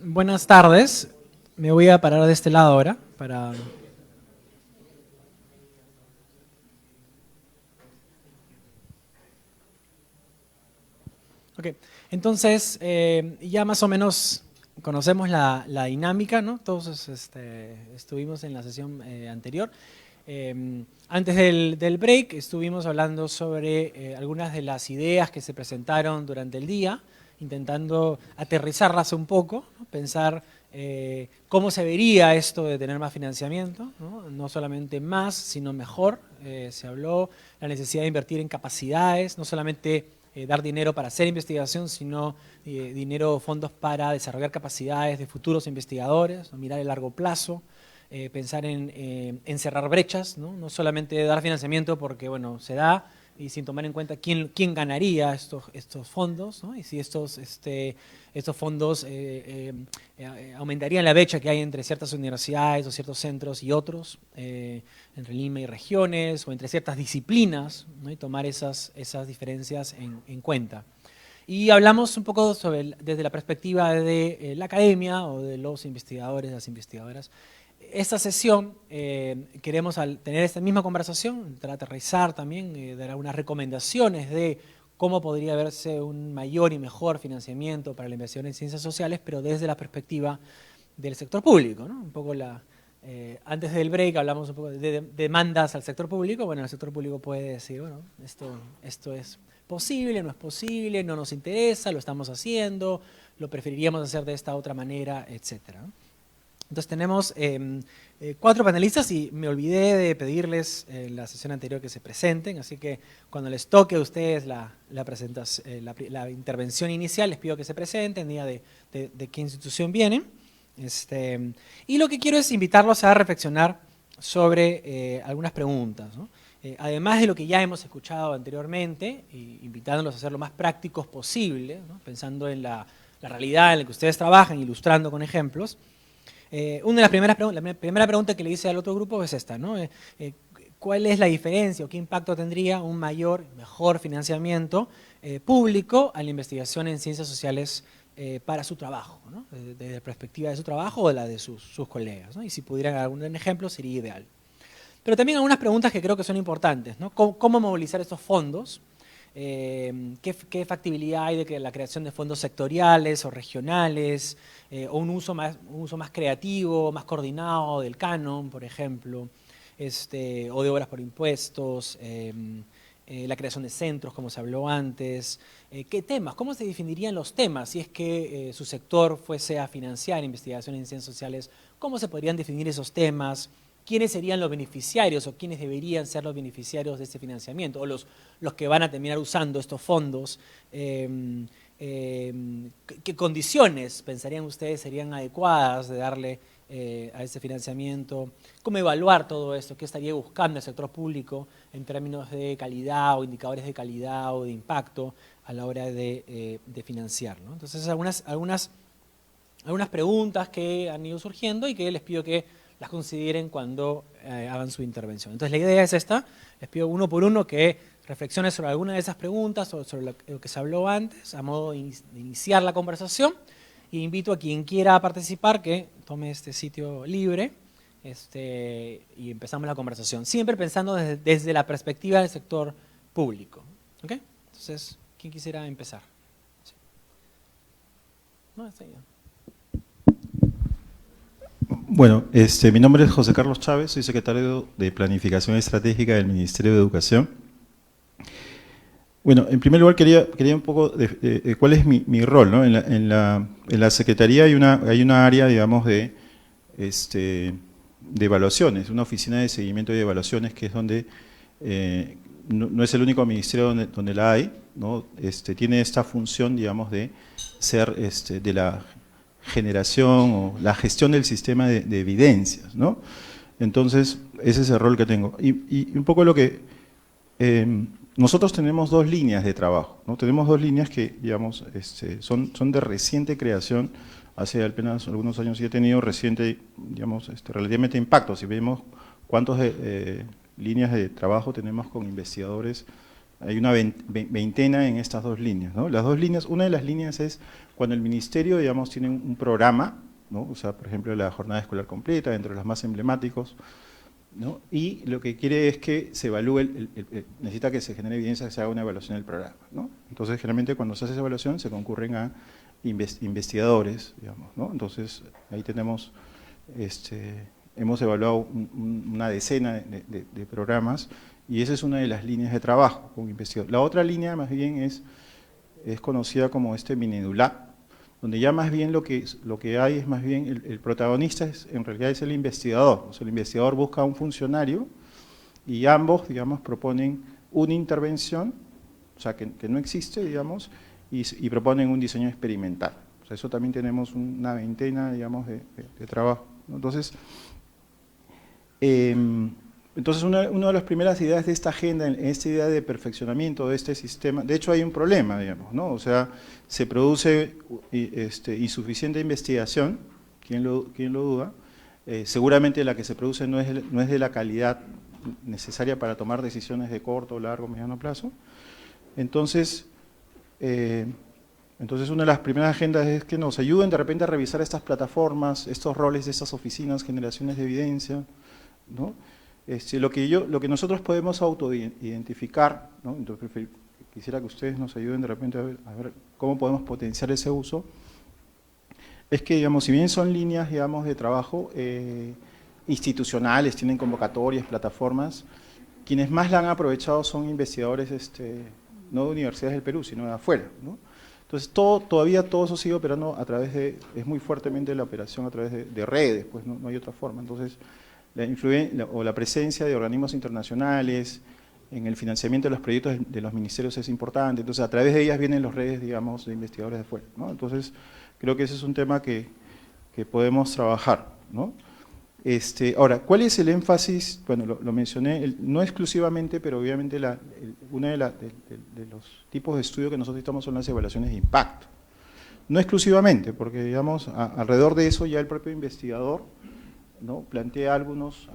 Buenas tardes. Me voy a parar de este lado ahora para... Ok, entonces ya más o menos conocemos la dinámica, ¿no? Todos estuvimos en la sesión anterior. Antes del break estuvimos hablando sobre algunas de las ideas que se presentaron durante el día, intentando aterrizarlas un poco, ¿no? Pensar cómo se vería esto de tener más financiamiento, ¿no? No solamente más, sino mejor. Se habló la necesidad de invertir en capacidades, no solamente dar dinero para hacer investigación, sino dinero, fondos para desarrollar capacidades de futuros investigadores, ¿no? Mirar el largo plazo. Pensar en cerrar brechas, ¿no? No solamente dar financiamiento porque bueno, se da y sin tomar en cuenta quién ganaría estos fondos, ¿no? Y si estos fondos aumentarían la brecha que hay entre ciertas universidades o ciertos centros y otros, entre Lima y regiones o entre ciertas disciplinas, ¿no? Y tomar esas diferencias en cuenta. Y hablamos un poco desde la perspectiva de la academia o de los investigadores, las investigadoras. Esta sesión queremos tener esta misma conversación, aterrizar también, dar algunas recomendaciones de cómo podría verse un mayor y mejor financiamiento para la inversión en ciencias sociales, pero desde la perspectiva del sector público, ¿no? Un poco antes del break hablamos un poco de demandas al sector público. Bueno, el sector público puede decir, bueno, esto es posible, no es posible, no nos interesa, lo estamos haciendo, lo preferiríamos hacer de esta otra manera, etcétera. Entonces tenemos 4 panelistas y me olvidé de pedirles en la sesión anterior que se presenten, así que cuando les toque a ustedes la intervención inicial, les pido que se presenten, diga de qué institución vienen. Y lo que quiero es invitarlos a reflexionar sobre algunas preguntas, ¿no? Además de lo que ya hemos escuchado anteriormente, invitándolos a ser lo más prácticos posible, ¿no? Pensando en la realidad en la que ustedes trabajan, ilustrando con ejemplos. Una de las la primera pregunta que le hice al otro grupo es esta, ¿no? ¿Cuál es la diferencia o qué impacto tendría un mejor financiamiento público a la investigación en ciencias sociales para su trabajo, ¿no? Desde la perspectiva de su trabajo o de la de sus colegas, ¿no? Y si pudieran dar algún ejemplo sería ideal. Pero también algunas preguntas que creo que son importantes, ¿no? ¿Cómo movilizar estos fondos? ¿Qué factibilidad hay de que la creación de fondos sectoriales o regionales, o un uso más creativo, más coordinado del canon, por ejemplo, o de obras por impuestos, la creación de centros, como se habló antes? ¿Qué temas? ¿Cómo se definirían los temas si es que su sector fuese a financiar investigación en ciencias sociales? ¿Cómo se podrían definir esos temas? ¿Quiénes serían los beneficiarios o quiénes deberían ser los beneficiarios de este financiamiento? O los que van a terminar usando estos fondos. ¿Qué condiciones pensarían ustedes serían adecuadas de darle a ese financiamiento? ¿Cómo evaluar todo esto? ¿Qué estaría buscando el sector público en términos de calidad o indicadores de calidad o de impacto a la hora de financiar, ¿no? Entonces, algunas preguntas que han ido surgiendo y que les pido que las consideren cuando hagan su intervención. Entonces la idea es esta, les pido uno por uno que reflexionen sobre alguna de esas preguntas o sobre lo que se habló antes, a modo de iniciar la conversación, y invito a quien quiera participar que tome este sitio libre y empezamos la conversación, siempre pensando desde la perspectiva del sector público. ¿Ok? Entonces, ¿quién quisiera empezar? Sí. No, está bien. Bueno, mi nombre es José Carlos Chávez, soy secretario de Planificación Estratégica del Ministerio de Educación. Bueno, en primer lugar quería un poco de cuál es mi rol, ¿no? En la Secretaría hay una área, digamos, de evaluaciones, una oficina de seguimiento y de evaluaciones que es donde no es el único ministerio donde la hay, ¿no? Tiene esta función, digamos, de ser de la generación o la gestión del sistema de evidencias, ¿no? Entonces, ese es el rol que tengo. Y un poco lo que... nosotros tenemos 2 líneas de trabajo, ¿no? Tenemos 2 líneas que, digamos, son de reciente creación. Hace apenas algunos años sí he tenido reciente, digamos, relativamente impacto. Si vemos cuántas líneas de trabajo tenemos con investigadores Hay una veintena en estas dos líneas, ¿no? Las dos líneas, una de las líneas es cuando el ministerio, digamos, tiene un programa, ¿no? O sea, por ejemplo, la jornada escolar completa, entre los más emblemáticos, ¿no? Y lo que quiere es que se evalúe, necesita que se genere evidencia, que se haga una evaluación del programa, ¿no? Entonces, generalmente cuando se hace esa evaluación se concurren a investigadores, digamos, ¿no? Entonces, ahí tenemos, hemos evaluado una decena de programas y esa es una de las líneas de trabajo con investigadores. La otra línea más bien es conocida como Minedulab, donde ya más bien lo que hay es más bien, el protagonista en realidad es el investigador. O sea, el investigador busca a un funcionario y ambos, digamos, proponen una intervención, o sea, que no existe, digamos, y proponen un diseño experimental. O sea, eso también tenemos una veintena, digamos, de trabajo, ¿no? Entonces, una de las primeras ideas de esta agenda, esta idea de perfeccionamiento de este sistema, de hecho hay un problema, digamos, ¿no? O sea, se produce insuficiente investigación, ¿quién lo duda? Seguramente la que se produce no es de la calidad necesaria para tomar decisiones de corto, largo, mediano plazo. Entonces, una de las primeras agendas es que nos ayuden de repente a revisar estas plataformas, estos roles de estas oficinas, generaciones de evidencia, ¿no? Lo que nosotros podemos autoidentificar, ¿no? Entonces, quisiera que ustedes nos ayuden de repente a ver cómo podemos potenciar ese uso, es que, digamos, si bien son líneas, digamos, de trabajo institucionales, tienen convocatorias, plataformas, quienes más la han aprovechado son investigadores, no de universidades del Perú, sino de afuera, ¿no? Entonces, todavía todo eso sigue operando a través es muy fuertemente la operación a través de redes, pues no hay otra forma. Entonces, la presencia de organismos internacionales en el financiamiento de los proyectos de los ministerios es importante. Entonces, a través de ellas vienen las redes, digamos, de investigadores de afuera, ¿no? Entonces, creo que ese es un tema que podemos trabajar, ¿no? Ahora, ¿cuál es el énfasis? Bueno, lo mencioné, no exclusivamente, pero obviamente uno de los tipos de estudio que nosotros necesitamos son las evaluaciones de impacto. No exclusivamente, porque, digamos, alrededor de eso ya el propio investigador, ¿no? Plantea algunas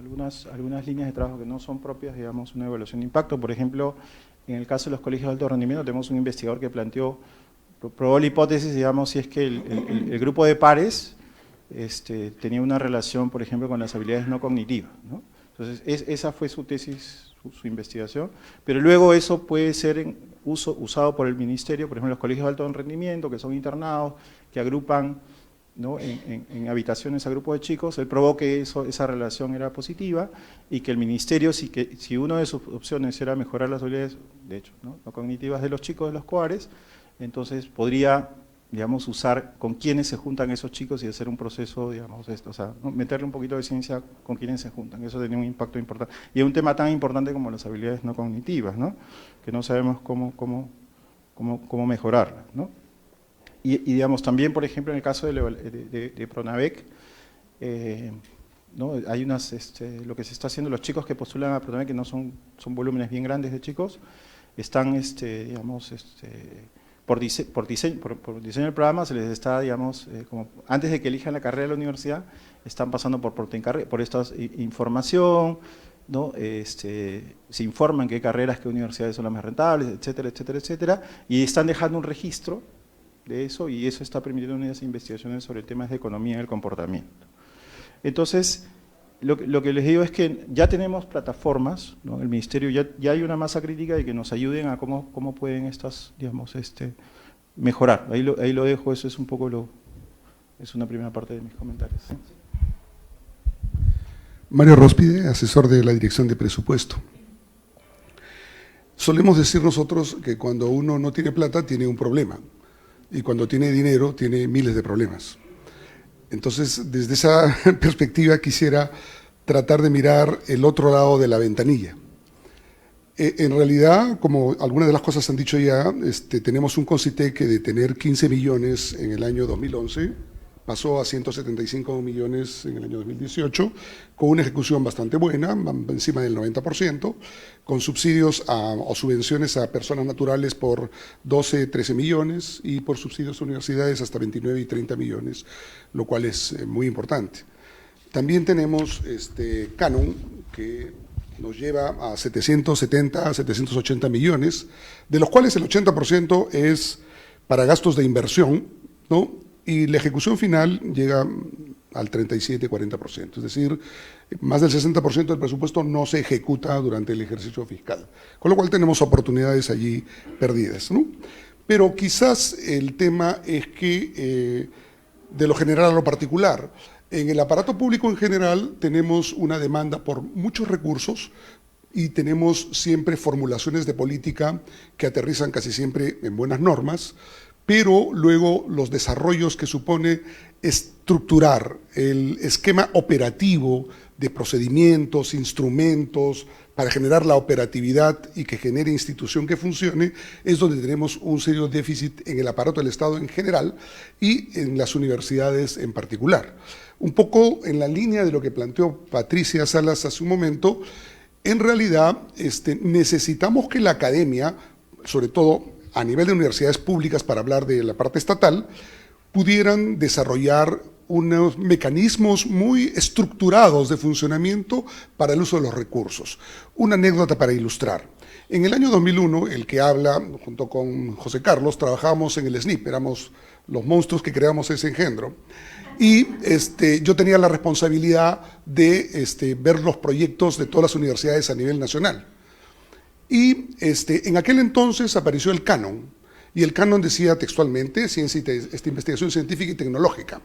líneas de trabajo que no son propias, digamos, una evaluación de impacto. Por ejemplo, en el caso de los colegios de alto rendimiento, tenemos un investigador que probó la hipótesis, digamos, si es que el grupo de pares tenía una relación, por ejemplo, con las habilidades no cognitivas, ¿no? Entonces, esa fue su tesis, su investigación, pero luego eso puede ser usado por el ministerio, por ejemplo, los colegios de alto rendimiento, que son internados, que agrupan, ¿no? en habitaciones a grupos de chicos. Él probó que esa relación era positiva y que el ministerio, si una de sus opciones era mejorar las habilidades, de hecho, no cognitivas de los chicos de los COARES, entonces podría, digamos, usar con quiénes se juntan esos chicos y hacer un proceso, digamos, o sea, ¿no? Meterle un poquito de ciencia con quiénes se juntan. Eso tenía un impacto importante. Y es un tema tan importante como las habilidades no cognitivas, ¿no? Que no sabemos cómo mejorarlas, ¿no? Y digamos, también, por ejemplo, en el caso de Pronavec, ¿no? Hay lo que se está haciendo, los chicos que postulan a Pronavec, que no son volúmenes bien grandes de chicos, están, digamos, por diseño del programa se les está, digamos, como antes de que elijan la carrera de la universidad, están pasando por esta información, ¿no? Se informan qué carreras, qué universidades son las más rentables, etcétera, etcétera, etcétera, y están dejando un registro de eso, y eso está permitiendo unas investigaciones sobre temas de economía del comportamiento. Entonces, lo que les digo es que ya tenemos plataformas, ¿no? El ministerio ya hay una masa crítica y que nos ayuden a cómo pueden estas, digamos, mejorar. Ahí lo dejo, eso es un poco es una primera parte de mis comentarios. ¿Sí? Mario Róspide, asesor de la Dirección de Presupuesto. Solemos decir nosotros que cuando uno no tiene plata tiene un problema, y cuando tiene dinero tiene miles de problemas. Entonces, desde esa perspectiva quisiera tratar de mirar el otro lado de la ventanilla. En realidad, como algunas de las cosas han dicho ya, tenemos un CONCITEC que de tener 15 millones en el año 2011, pasó a 175 millones en el año 2018, con una ejecución bastante buena, encima del 90%, con subsidios o subvenciones a personas naturales por 12, 13 millones y por subsidios a universidades hasta 29 y 30 millones, lo cual es muy importante. También tenemos Canon, que nos lleva a 770, 780 millones, de los cuales el 80% es para gastos de inversión, ¿no? Y la ejecución final llega al 37-40%, es decir, más del 60% del presupuesto no se ejecuta durante el ejercicio fiscal, con lo cual tenemos oportunidades allí perdidas, ¿no? Pero quizás el tema es que, de lo general a lo particular, en el aparato público en general tenemos una demanda por muchos recursos y tenemos siempre formulaciones de política que aterrizan casi siempre en buenas normas, pero luego los desarrollos que supone estructurar el esquema operativo de procedimientos, instrumentos, para generar la operatividad y que genere institución que funcione, es donde tenemos un serio déficit en el aparato del Estado en general y en las universidades en particular. Un poco en la línea de lo que planteó Patricia Salas hace un momento, en realidad necesitamos que la academia, sobre todo a nivel de universidades públicas, para hablar de la parte estatal, pudieran desarrollar unos mecanismos muy estructurados de funcionamiento para el uso de los recursos. Una anécdota para ilustrar. En el año 2001, el que habla, junto con José Carlos, trabajábamos en el SNIP, éramos los monstruos que creamos ese engendro, y yo tenía la responsabilidad de ver los proyectos de todas las universidades a nivel nacional. Y en aquel entonces apareció el canon, y el canon decía textualmente, investigación científica y tecnológica.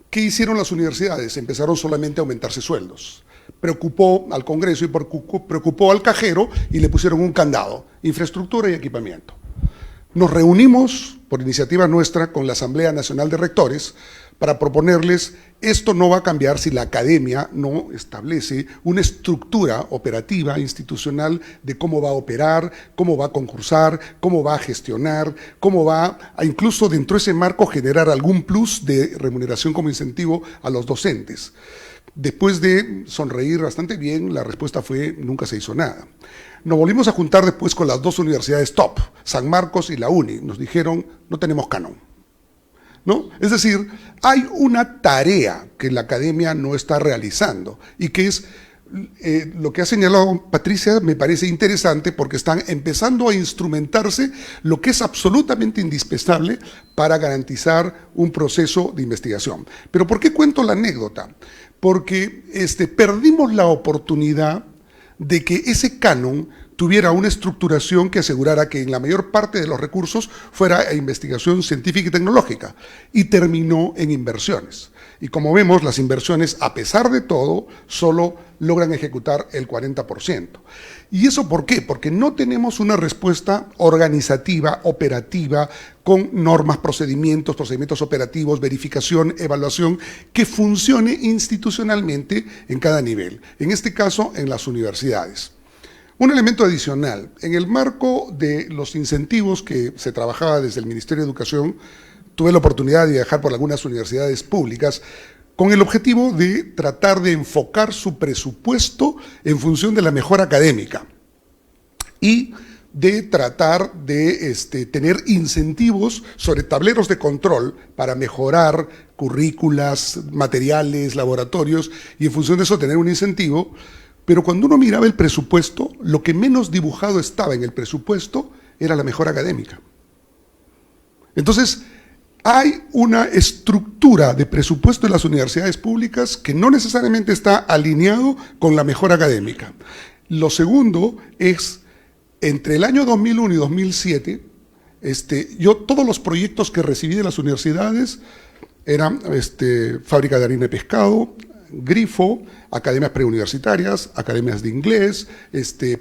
¿Qué hicieron las universidades? Empezaron solamente a aumentarse sueldos. Preocupó al Congreso y preocupó al cajero y le pusieron un candado, infraestructura y equipamiento. Nos reunimos, por iniciativa nuestra, con la Asamblea Nacional de Rectores para proponerles, esto no va a cambiar si la academia no establece una estructura operativa, institucional, de cómo va a operar, cómo va a concursar, cómo va a gestionar, cómo va a incluso dentro de ese marco generar algún plus de remuneración como incentivo a los docentes. Después de sonreír bastante bien, la respuesta fue, nunca se hizo nada. Nos volvimos a juntar después con las dos universidades top, San Marcos y la UNI. Nos dijeron, no tenemos canon, ¿no? Es decir, hay una tarea que la academia no está realizando y que es lo que ha señalado Patricia, me parece interesante porque están empezando a instrumentarse lo que es absolutamente indispensable para garantizar un proceso de investigación. Pero ¿por qué cuento la anécdota? Porque perdimos la oportunidad de que ese canon tuviera una estructuración que asegurara que en la mayor parte de los recursos fuera a investigación científica y tecnológica, y terminó en inversiones. Y como vemos, las inversiones, a pesar de todo, solo logran ejecutar el 40%. ¿Y eso por qué? Porque no tenemos una respuesta organizativa, operativa, con normas, procedimientos operativos, verificación, evaluación, que funcione institucionalmente en cada nivel. En este caso, en las universidades. Un elemento adicional, en el marco de los incentivos que se trabajaba desde el Ministerio de Educación, tuve la oportunidad de viajar por algunas universidades públicas con el objetivo de tratar de enfocar su presupuesto en función de la mejora académica y de tratar de tener incentivos sobre tableros de control para mejorar currículas, materiales, laboratorios, y en función de eso tener un incentivo. Pero cuando uno miraba el presupuesto, lo que menos dibujado estaba en el presupuesto era la mejora académica. Entonces, hay una estructura de presupuesto en las universidades públicas que no necesariamente está alineado con la mejora académica. Lo segundo es, entre el año 2001 y 2007, yo todos los proyectos que recibí de las universidades eran fábrica de harina y pescado, Grifo, academias preuniversitarias, academias de inglés,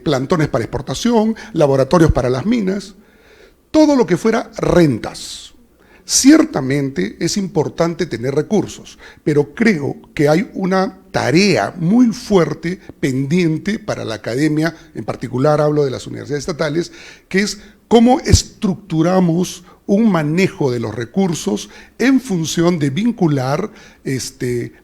plantones para exportación, laboratorios para las minas, todo lo que fuera rentas. Ciertamente es importante tener recursos, pero creo que hay una tarea muy fuerte pendiente para la academia, en particular hablo de las universidades estatales, que es cómo estructuramos un manejo de los recursos en función de vincular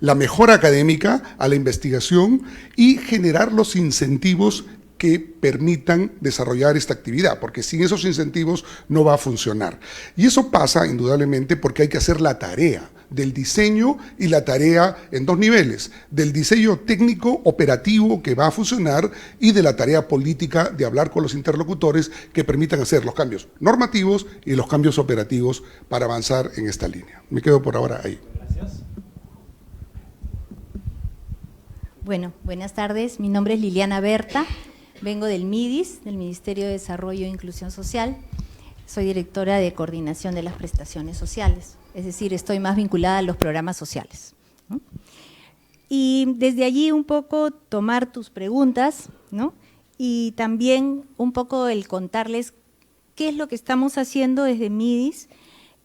la mejora académica a la investigación y generar los incentivos que permitan desarrollar esta actividad, porque sin esos incentivos no va a funcionar. Y eso pasa indudablemente porque hay que hacer la tarea del diseño y la tarea en dos niveles, del diseño técnico operativo que va a funcionar y de la tarea política de hablar con los interlocutores que permitan hacer los cambios normativos y los cambios operativos para avanzar en esta línea. Me quedo por ahora ahí. Gracias. Bueno, buenas tardes. Mi nombre es Liliana Berta, vengo del MIDIS, del Ministerio de Desarrollo e Inclusión Social. Soy directora de coordinación de las prestaciones sociales, es decir, estoy más vinculada a los programas sociales, ¿no? Y desde allí un poco tomar tus preguntas, ¿no? Y también un poco el contarles qué es lo que estamos haciendo desde MIDIS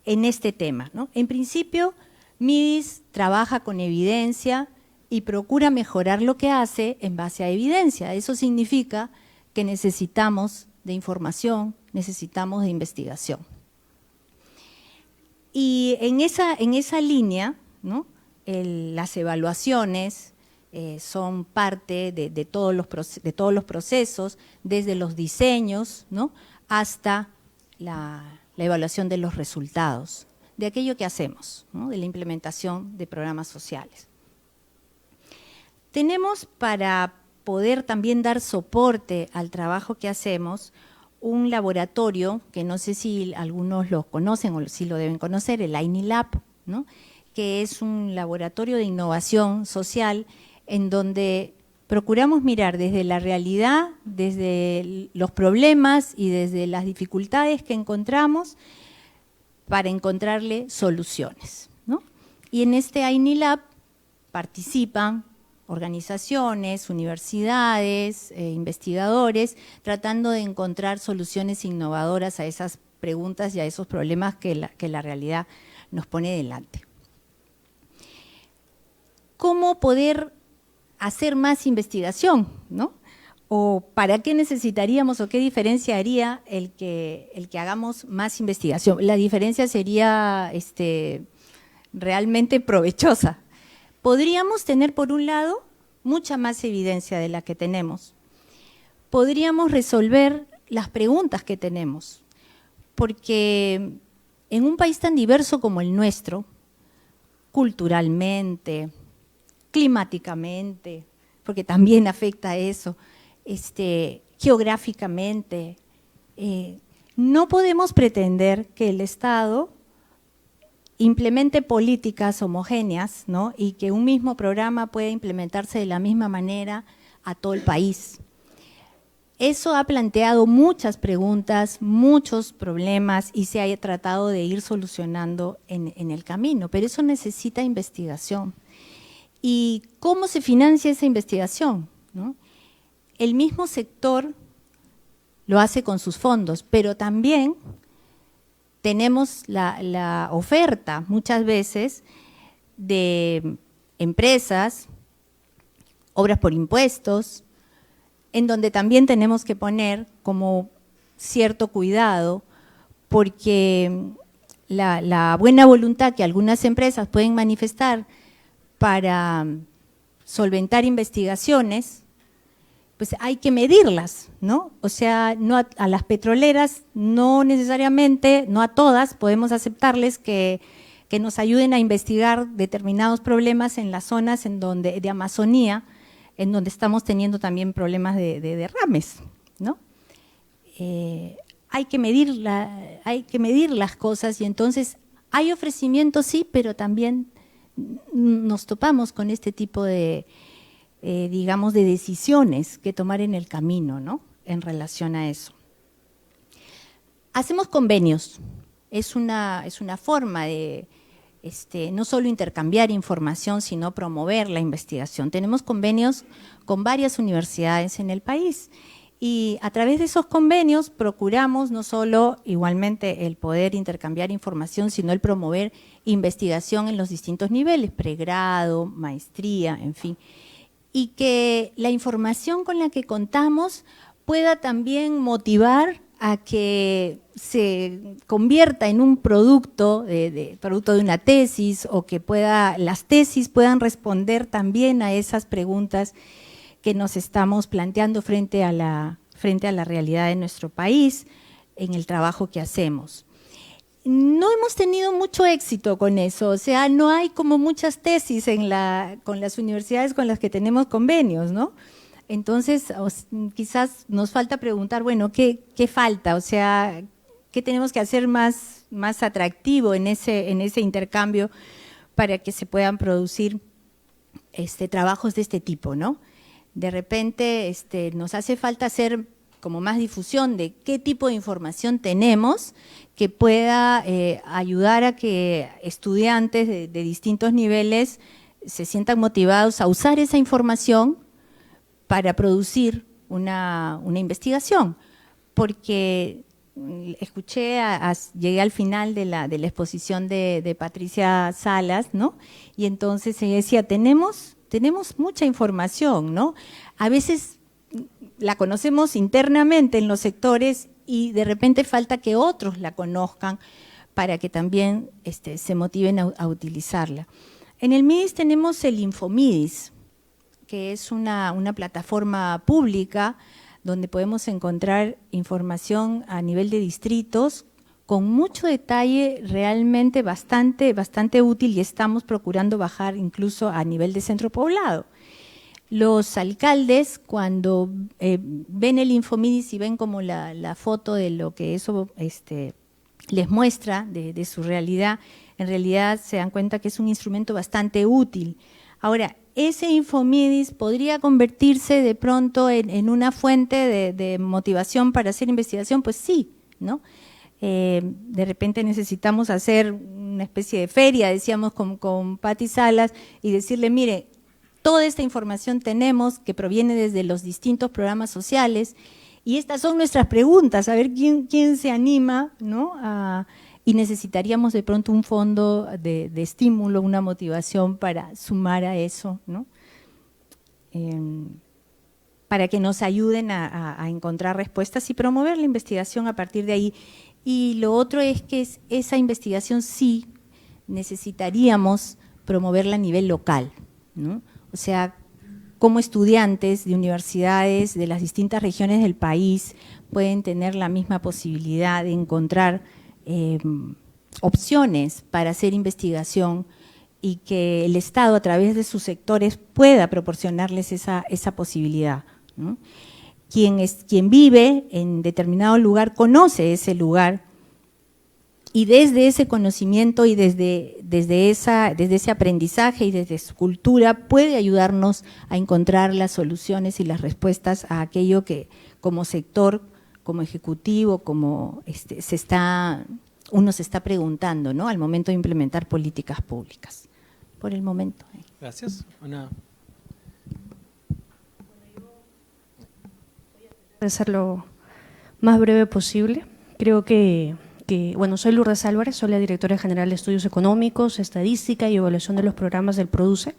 en este tema, ¿no? En principio, MIDIS trabaja con evidencia y procura mejorar lo que hace en base a evidencia. Eso significa que necesitamos de información, necesitamos de investigación. Y en esa línea, ¿no? Las evaluaciones son parte de todos los procesos, desde los diseños, ¿no? Hasta la evaluación de los resultados, de aquello que hacemos, ¿no? De la implementación de programas sociales. Tenemos, para poder también dar soporte al trabajo que hacemos, un laboratorio que no sé si algunos lo conocen o si lo deben conocer, el INILab, ¿no? Que es un laboratorio de innovación social en donde procuramos mirar desde la realidad, desde los problemas y desde las dificultades que encontramos para encontrarle soluciones, ¿no? Y en este INILab participan organizaciones, universidades, investigadores, tratando de encontrar soluciones innovadoras a esas preguntas y a esos problemas que la realidad nos pone delante. ¿Cómo poder hacer más investigación, ¿no? ¿O para qué necesitaríamos o qué diferencia haría el que hagamos más investigación? La diferencia sería realmente provechosa. Podríamos tener, por un lado, mucha más evidencia de la que tenemos. Podríamos resolver las preguntas que tenemos, porque en un país tan diverso como el nuestro, culturalmente, climáticamente, porque también afecta a eso, geográficamente, no podemos pretender que el Estado implemente políticas homogéneas, ¿no? Y que un mismo programa pueda implementarse de la misma manera a todo el país. Eso ha planteado muchas preguntas, muchos problemas y se ha tratado de ir solucionando en el camino, pero eso necesita investigación. ¿Y cómo se financia esa investigación, ¿no? El mismo sector lo hace con sus fondos, pero también tenemos la oferta muchas veces de empresas, obras por impuestos, en donde también tenemos que poner como cierto cuidado, porque la buena voluntad que algunas empresas pueden manifestar para solventar investigaciones, pues hay que medirlas, ¿no? O sea, no a las petroleras no necesariamente, no a todas, podemos aceptarles que nos ayuden a investigar determinados problemas en las zonas de Amazonía, en donde estamos teniendo también problemas de derrames, ¿no? Hay que medir las cosas y entonces hay ofrecimientos, sí, pero también nos topamos con este tipo de digamos, de decisiones que tomar en el camino, ¿no? En relación a eso. Hacemos convenios, es una forma de no solo intercambiar información, sino promover la investigación. Tenemos convenios con varias universidades en el país y a través de esos convenios procuramos no solo igualmente el poder intercambiar información, sino el promover investigación en los distintos niveles, pregrado, maestría, en fin, y que la información con la que contamos pueda también motivar a que se convierta en un producto de una tesis o que las tesis puedan responder también a esas preguntas que nos estamos planteando frente a la realidad de nuestro país en el trabajo que hacemos. No hemos tenido mucho éxito con eso, o sea, no hay como muchas tesis con las universidades con las que tenemos convenios, ¿no? Entonces, quizás nos falta preguntar, bueno, ¿qué falta? O sea, ¿qué tenemos que hacer más atractivo en ese intercambio para que se puedan producir trabajos de este tipo, ¿no? De repente nos hace falta hacer como más difusión de qué tipo de información tenemos que pueda ayudar a que estudiantes de distintos niveles se sientan motivados a usar esa información para producir una investigación, porque llegué al final de la exposición de Patricia Salas, ¿no? Y entonces ella decía, tenemos mucha información, ¿no? A veces la conocemos internamente en los sectores y de repente falta que otros la conozcan para que también se motiven a utilizarla. En el MIDIS tenemos el Infomidis, que es una plataforma pública donde podemos encontrar información a nivel de distritos con mucho detalle, realmente bastante útil, y estamos procurando bajar incluso a nivel de centro poblado. Los alcaldes, cuando ven el Infomidis y ven como la foto de lo que eso les muestra de su realidad, en realidad se dan cuenta que es un instrumento bastante útil. Ahora, ese Infomidis podría convertirse de pronto en una fuente de motivación para hacer investigación, pues sí, ¿no? De repente necesitamos hacer una especie de feria, decíamos con Pati Salas, y decirle, mire, toda esta información tenemos que proviene desde los distintos programas sociales, y estas son nuestras preguntas, a ver quién se anima, ¿no? Y necesitaríamos de pronto un fondo de estímulo, una motivación para sumar a eso, ¿no? Para que nos ayuden a encontrar respuestas y promover la investigación a partir de ahí. Y lo otro es que esa investigación sí necesitaríamos promoverla a nivel local, ¿no? O sea, como estudiantes de universidades de las distintas regiones del país pueden tener la misma posibilidad de encontrar opciones para hacer investigación, y que el Estado a través de sus sectores pueda proporcionarles esa posibilidad, ¿no? Quien vive en determinado lugar conoce ese lugar, y desde ese conocimiento y desde ese aprendizaje y desde su cultura puede ayudarnos a encontrar las soluciones y las respuestas a aquello que como sector, como ejecutivo, como uno se está preguntando, ¿no? Al momento de implementar políticas públicas. Por el momento. Gracias. Voy a ser lo más breve posible. Creo que bueno, soy Lourdes Álvarez, soy la directora general de Estudios Económicos, Estadística y Evaluación de los Programas del PRODUCE.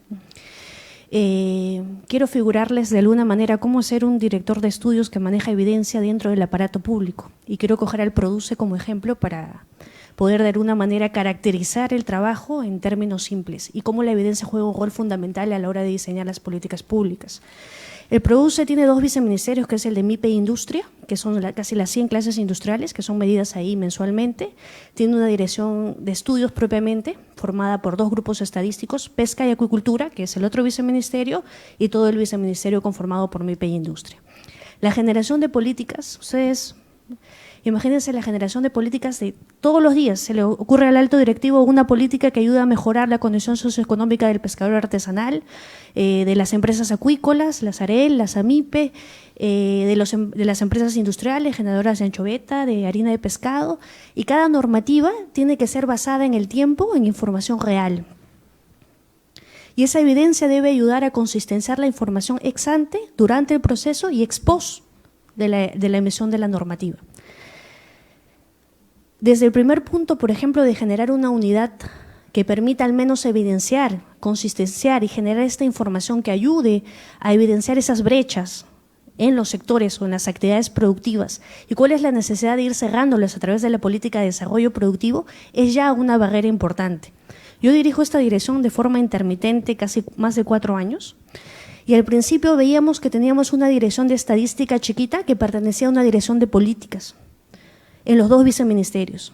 Quiero figurarles de alguna manera cómo ser un director de estudios que maneja evidencia dentro del aparato público, y quiero coger al PRODUCE como ejemplo para poder de alguna manera caracterizar el trabajo en términos simples y cómo la evidencia juega un rol fundamental a la hora de diseñar las políticas públicas. El PRODUCE tiene dos viceministerios, que es el de MIPE e Industria, que son casi las 100 clases industriales, que son medidas ahí mensualmente. Tiene una dirección de estudios propiamente, formada por dos grupos estadísticos, Pesca y Acuicultura, que es el otro viceministerio, y todo el viceministerio conformado por MIPE e Industria. La generación de políticas, ustedes imagínense la generación de políticas de todos los días. Se le ocurre al alto directivo una política que ayuda a mejorar la condición socioeconómica del pescador artesanal, de las empresas acuícolas, las AREL, las AMIPE, de las empresas industriales, generadoras de anchoveta, de harina de pescado, y cada normativa tiene que ser basada en el tiempo, en información real. Y esa evidencia debe ayudar a consistenciar la información ex ante, durante el proceso y ex post de la emisión de la normativa. Desde el primer punto, por ejemplo, de generar una unidad que permita al menos evidenciar, consistenciar y generar esta información que ayude a evidenciar esas brechas en los sectores o en las actividades productivas y cuál es la necesidad de ir cerrándolas a través de la política de desarrollo productivo, es ya una barrera importante. Yo dirijo esta dirección de forma intermitente casi más de 4 años Y al principio veíamos que teníamos una dirección de estadística chiquita que pertenecía a una dirección de políticas en los dos viceministerios.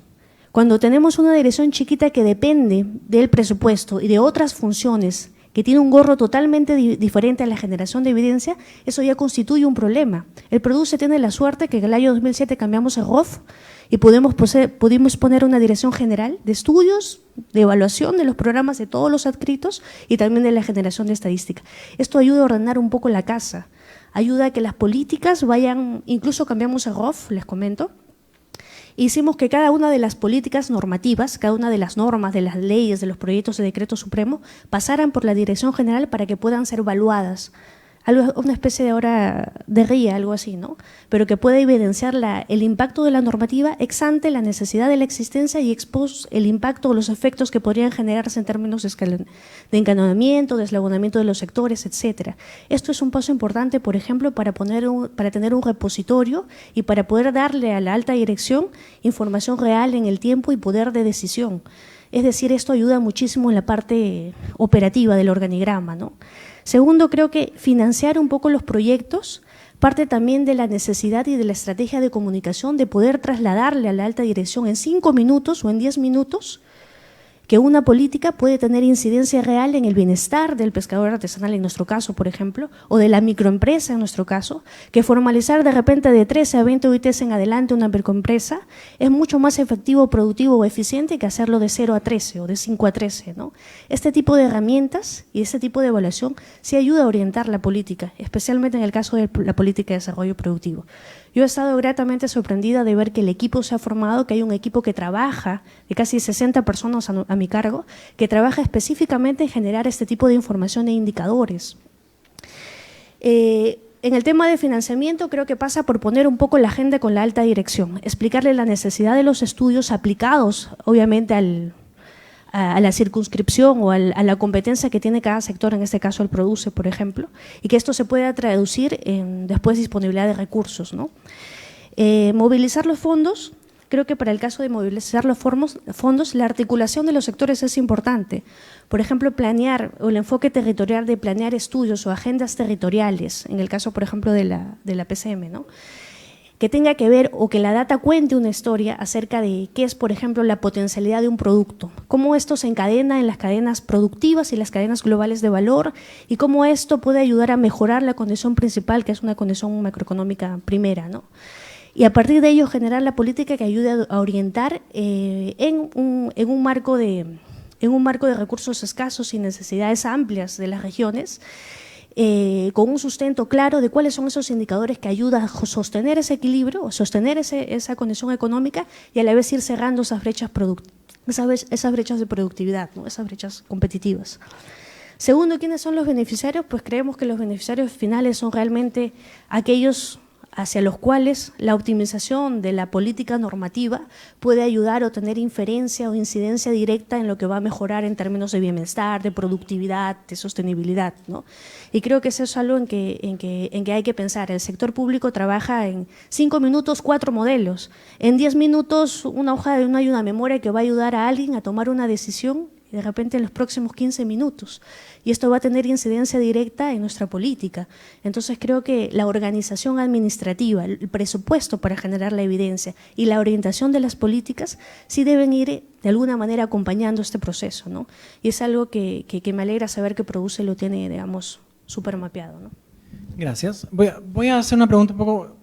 Cuando tenemos una dirección chiquita que depende del presupuesto y de otras funciones, que tiene un gorro totalmente diferente a la generación de evidencia, eso ya constituye un problema. El Produce tiene la suerte que en el año 2007 cambiamos el ROF y pudimos poner una dirección general de estudios, de evaluación de los programas de todos los adscritos y también de la generación de estadística. Esto ayuda a ordenar un poco la casa, ayuda a que las políticas vayan, incluso cambiamos el ROF, les comento. Hicimos que cada una de las políticas normativas, cada una de las normas, de las leyes, de los proyectos de decreto supremo, pasaran por la Dirección General para que puedan ser evaluadas. Una especie de hora de RIA, algo así, ¿no? Pero que pueda evidenciar el impacto de la normativa ex ante, la necesidad de la existencia y ex post el impacto o los efectos que podrían generarse en términos de encadenamiento, de eslabonamiento de los sectores, etcétera. Esto es un paso importante, por ejemplo, para tener un repositorio y para poder darle a la alta dirección información real en el tiempo y poder de decisión. Es decir, esto ayuda muchísimo en la parte operativa del organigrama, ¿no? Segundo, creo que financiar un poco los proyectos parte también de la necesidad y de la estrategia de comunicación de poder trasladarle a la alta dirección en 5 minutos o en 10 minutos que una política puede tener incidencia real en el bienestar del pescador artesanal, en nuestro caso, por ejemplo, o de la microempresa, en nuestro caso, que formalizar de repente de 13 a 20 OITs en adelante una microempresa es mucho más efectivo, productivo o eficiente que hacerlo de 0 a 13 o de 5 a 13, ¿no? Este tipo de herramientas y este tipo de evaluación sí ayuda a orientar la política, especialmente en el caso de la política de desarrollo productivo. Yo he estado gratamente sorprendida de ver que el equipo se ha formado, que hay un equipo que trabaja, de casi 60 personas a mi cargo, que trabaja específicamente en generar este tipo de información e indicadores. En el tema de financiamiento creo que pasa por poner un poco la agenda con la alta dirección, explicarle la necesidad de los estudios aplicados, obviamente, a la circunscripción o a la competencia que tiene cada sector, en este caso el Produce, por ejemplo, y que esto se pueda traducir en después disponibilidad de recursos, ¿no? Movilizar los fondos, creo que para el caso de movilizar los fondos, la articulación de los sectores es importante. Por ejemplo, planear o el enfoque territorial de planear estudios o agendas territoriales, en el caso, por ejemplo, de la PCM, ¿no? Que tenga que ver o que la data cuente una historia acerca de qué es, por ejemplo, la potencialidad de un producto, cómo esto se encadena en las cadenas productivas y las cadenas globales de valor y cómo esto puede ayudar a mejorar la condición principal, que es una condición macroeconómica primera, ¿no? Y a partir de ello generar la política que ayude a orientar en un marco de recursos escasos y necesidades amplias de las regiones, con un sustento claro de cuáles son esos indicadores que ayudan a sostener ese equilibrio o sostener esa condición económica y a la vez ir cerrando esas brechas de productividad, ¿no? Esas brechas competitivas. Segundo, ¿quiénes son los beneficiarios? Pues creemos que los beneficiarios finales son realmente aquellos hacia los cuales la optimización de la política normativa puede ayudar o tener inferencia o incidencia directa en lo que va a mejorar en términos de bienestar, de productividad, de sostenibilidad, ¿no? Y creo que eso es algo en que hay que pensar. El sector público trabaja en 5 minutos, 4 modelos. En 10 minutos, una hoja de una memoria que va a ayudar a alguien a tomar una decisión y de repente en los próximos 15 minutos. Y esto va a tener incidencia directa en nuestra política. Entonces creo que la organización administrativa, el presupuesto para generar la evidencia y la orientación de las políticas sí deben ir de alguna manera acompañando este proceso, ¿no? Y es algo que me alegra saber que Produce lo tiene, digamos, súper mapeado, ¿no? Gracias. Voy a hacer una pregunta un poco.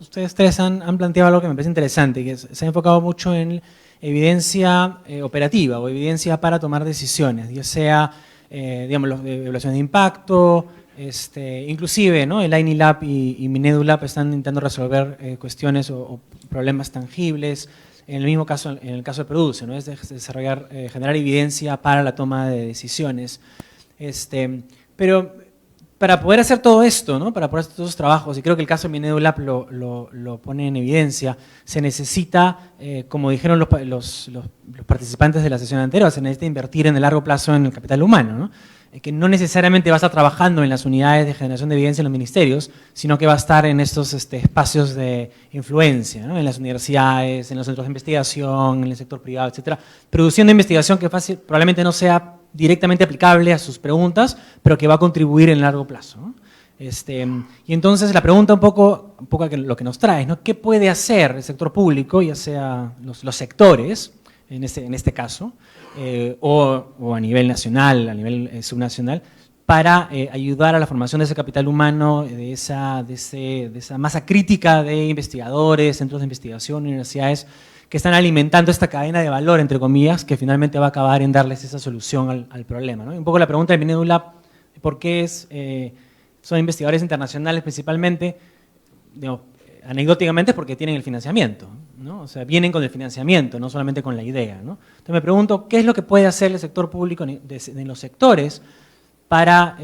Ustedes tres han planteado algo que me parece interesante, que se ha enfocado mucho en evidencia operativa o evidencia para tomar decisiones, ya sea, digamos, evaluaciones de impacto, inclusive, ¿no? El INILab y Minedulab están intentando resolver cuestiones o problemas tangibles. En el caso de Produce, ¿no? Es desarrollar, generar evidencia para la toma de decisiones. Pero para poder hacer todo esto, ¿no? Para poder hacer todos esos trabajos, y creo que el caso de Minedulab lo pone en evidencia, se necesita, como dijeron los participantes de la sesión anterior, se necesita invertir en el largo plazo en el capital humano, ¿no? Que no necesariamente va a estar trabajando en las unidades de generación de evidencia en los ministerios, sino que va a estar en estos espacios de influencia, ¿no? En las universidades, en los centros de investigación, en el sector privado, etcétera, produciendo investigación que probablemente no sea directamente aplicable a sus preguntas, pero que va a contribuir en largo plazo, ¿no? Y entonces la pregunta un poco lo que nos trae, ¿no? ¿Qué puede hacer el sector público, ya sea los sectores, en este caso, o a nivel nacional, a nivel subnacional, para ayudar a la formación de ese capital humano, de esa masa crítica de investigadores, centros de investigación, universidades, que están alimentando esta cadena de valor, entre comillas, que finalmente va a acabar en darles esa solución al problema, ¿no? Y un poco la pregunta de Minedulab, ¿por qué son investigadores internacionales principalmente? Digamos, anecdóticamente porque tienen el financiamiento, ¿no? O sea, vienen con el financiamiento, no solamente con la idea, ¿no? Entonces me pregunto, ¿qué es lo que puede hacer el sector público en los sectores para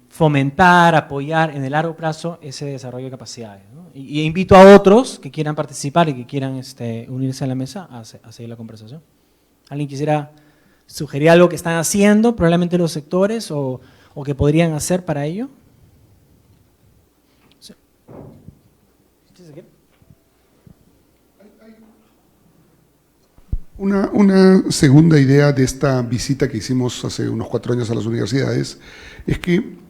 fomentar, apoyar en el largo plazo ese desarrollo de capacidades, ¿no? Y invito a otros que quieran participar y que quieran unirse a la mesa a seguir la conversación. ¿Alguien quisiera sugerir algo que están haciendo, probablemente los sectores, o que podrían hacer para ello? Sí. Una segunda idea de esta visita que hicimos hace unos 4 años a las universidades es que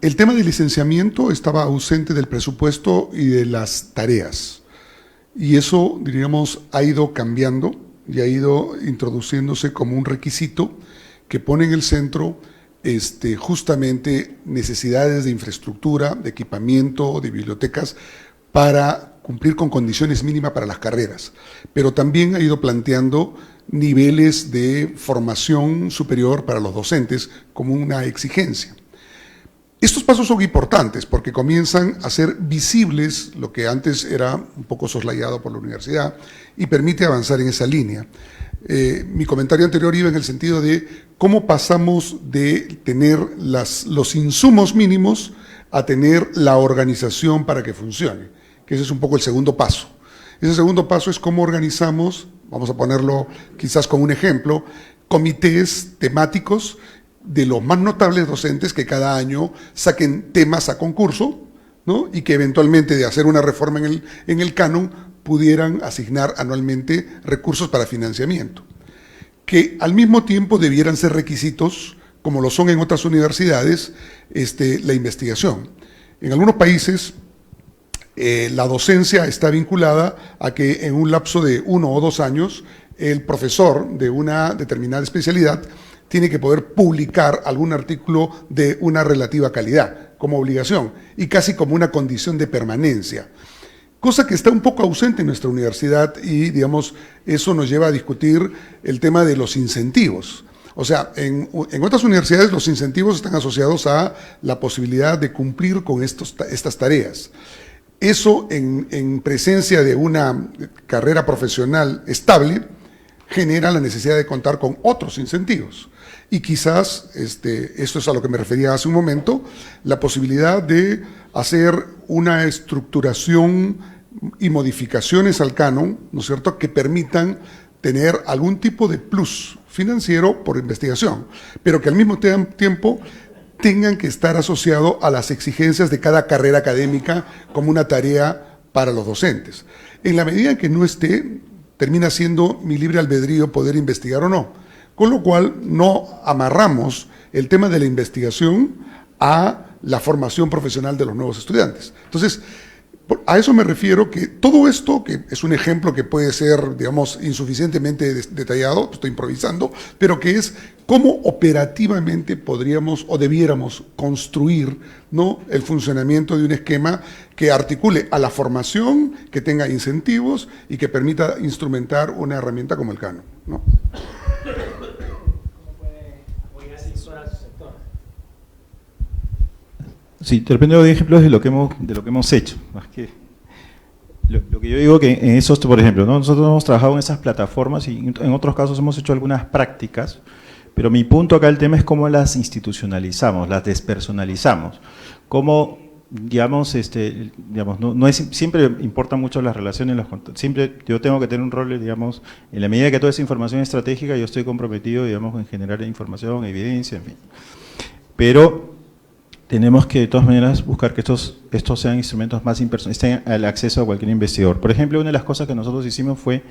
el tema del licenciamiento estaba ausente del presupuesto y de las tareas. Y eso, diríamos, ha ido cambiando y ha ido introduciéndose como un requisito que pone en el centro justamente necesidades de infraestructura, de equipamiento, de bibliotecas, para cumplir con condiciones mínimas para las carreras. Pero también ha ido planteando niveles de formación superior para los docentes como una exigencia. Estos pasos son importantes porque comienzan a ser visibles lo que antes era un poco soslayado por la universidad y permite avanzar en esa línea. Mi comentario anterior iba en el sentido de cómo pasamos de tener los insumos mínimos a tener la organización para que funcione, que ese es un poco el segundo paso. Ese segundo paso es cómo organizamos, vamos a ponerlo quizás como un ejemplo, comités temáticos de los más notables docentes que cada año saquen temas a concurso, ¿no? Y que eventualmente, de hacer una reforma en el canon, pudieran asignar anualmente recursos para financiamiento, que al mismo tiempo debieran ser requisitos, como lo son en otras universidades, la investigación. En algunos países la docencia está vinculada a que en un lapso de 1 o 2 años el profesor de una determinada especialidad tiene que poder publicar algún artículo de una relativa calidad como obligación y casi como una condición de permanencia. Cosa que está un poco ausente en nuestra universidad y, digamos, eso nos lleva a discutir el tema de los incentivos. O sea, en otras universidades los incentivos están asociados a la posibilidad de cumplir con estas tareas. Eso, en presencia de una carrera profesional estable, genera la necesidad de contar con otros incentivos. Y quizás, esto es a lo que me refería hace un momento, la posibilidad de hacer una estructuración y modificaciones al canon, ¿no es cierto?, que permitan tener algún tipo de plus financiero por investigación, pero que al mismo tiempo tengan que estar asociados a las exigencias de cada carrera académica como una tarea para los docentes. En la medida en que no esté, termina siendo mi libre albedrío poder investigar o no, con lo cual no amarramos el tema de la investigación a la formación profesional de los nuevos estudiantes. Entonces, a eso me refiero, que todo esto, que es un ejemplo que puede ser, digamos, insuficientemente detallado, estoy improvisando, pero que es cómo operativamente podríamos o debiéramos construir, ¿no?, el funcionamiento de un esquema que articule a la formación, que tenga incentivos y que permita instrumentar una herramienta como el canon, ¿no? Sí, de repente doy ejemplos de lo que hemos hecho. Más que lo que yo digo que en esos, por ejemplo, ¿no?, nosotros hemos trabajado en esas plataformas y en otros casos hemos hecho algunas prácticas, pero mi punto acá, el tema es cómo las institucionalizamos, las despersonalizamos, cómo, digamos, no es, siempre importan mucho las relaciones, siempre yo tengo que tener un rol, digamos, en la medida que toda esa información es estratégica, yo estoy comprometido, digamos, en generar información, evidencia, en fin. Pero tenemos que, de todas maneras, buscar que estos sean instrumentos más impersonales, estén al acceso a cualquier investigador. Por ejemplo, una de las cosas que nosotros hicimos fue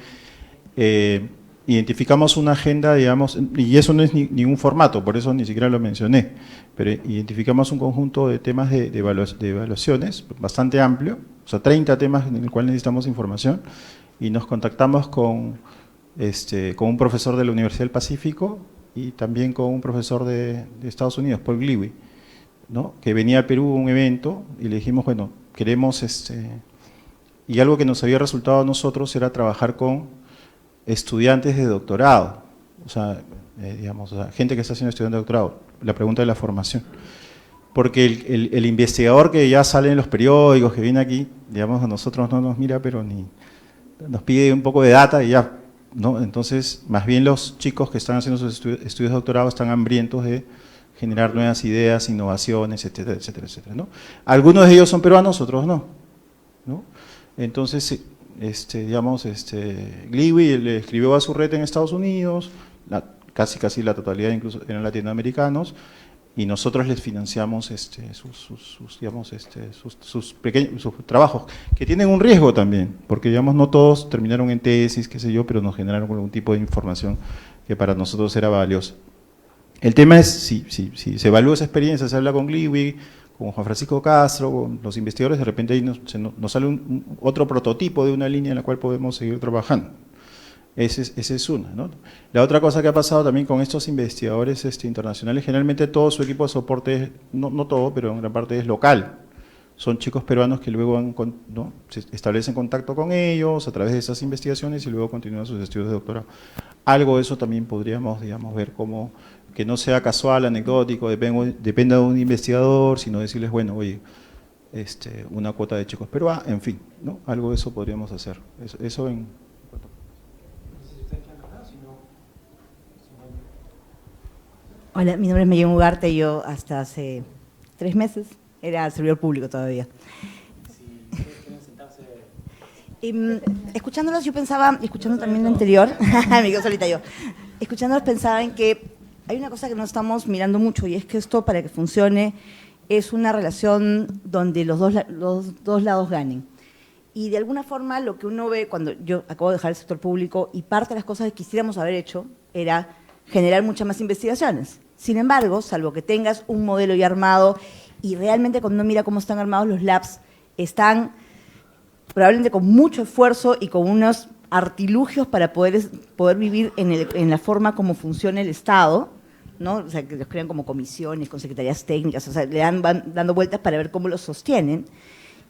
identificamos una agenda, digamos, y eso no es ningún formato, por eso ni siquiera lo mencioné, pero identificamos un conjunto de temas de evaluaciones bastante amplio, o sea, 30 temas en el cual necesitamos información, y nos contactamos con un profesor de la Universidad del Pacífico y también con un profesor de Estados Unidos, Paul Gliwi, ¿no?, que venía al Perú a un evento, y le dijimos, bueno, queremos, y algo que nos había resultado a nosotros era trabajar con estudiantes de doctorado, o sea, digamos, gente que está haciendo estudiante de doctorado, la pregunta de la formación. Porque el investigador que ya sale en los periódicos, que viene aquí, digamos, a nosotros no nos mira, pero ni nos pide un poco de data y ya, ¿no? Entonces, más bien los chicos que están haciendo sus estudios de doctorado están hambrientos de generar nuevas ideas, innovaciones, etcétera, etcétera, etcétera, ¿no? Algunos de ellos son peruanos, otros no, ¿no? Entonces, Gliwi le escribió a su red en Estados Unidos, casi la totalidad incluso eran latinoamericanos, y nosotros les financiamos sus trabajos, que tienen un riesgo también, porque digamos no todos terminaron en tesis, qué sé yo, pero nos generaron algún tipo de información que para nosotros era valiosa. El tema es, si se evalúa esa experiencia, se habla con Gliwi, con Juan Francisco Castro, con los investigadores, de repente ahí nos sale otro prototipo de una línea en la cual podemos seguir trabajando. Esa es una, ¿no? La otra cosa que ha pasado también con estos investigadores internacionales, generalmente todo su equipo de soporte, no todo, pero en gran parte es local. Son chicos peruanos que luego se establecen contacto con ellos a través de esas investigaciones y luego continúan sus estudios de doctorado. Algo de eso también podríamos, digamos, ver como que no sea casual, anecdótico, dependa de un investigador, sino decirles, bueno, oye, una cuota de chicos peruanos, en fin, ¿no? Algo de eso podríamos hacer. Eso en... Hola, mi nombre es Mayén Ugarte, yo hasta hace 3 meses era servidor público todavía. Escuchándolos yo pensaba, escuchando también lo anterior, me quedo solita yo, escuchándolos pensaba en que hay una cosa que no estamos mirando mucho, y es que esto, para que funcione, es una relación donde los dos lados ganen. Y de alguna forma lo que uno ve cuando yo acabo de dejar el sector público, y parte de las cosas que quisiéramos haber hecho era generar muchas más investigaciones. Sin embargo, salvo que tengas un modelo ya armado, y realmente cuando uno mira cómo están armados los labs, están probablemente con mucho esfuerzo y con unos artilugios para poder vivir en la forma como funciona el Estado, ¿no? O sea, que los crean como comisiones, con secretarías técnicas, o sea, van dando vueltas para ver cómo los sostienen,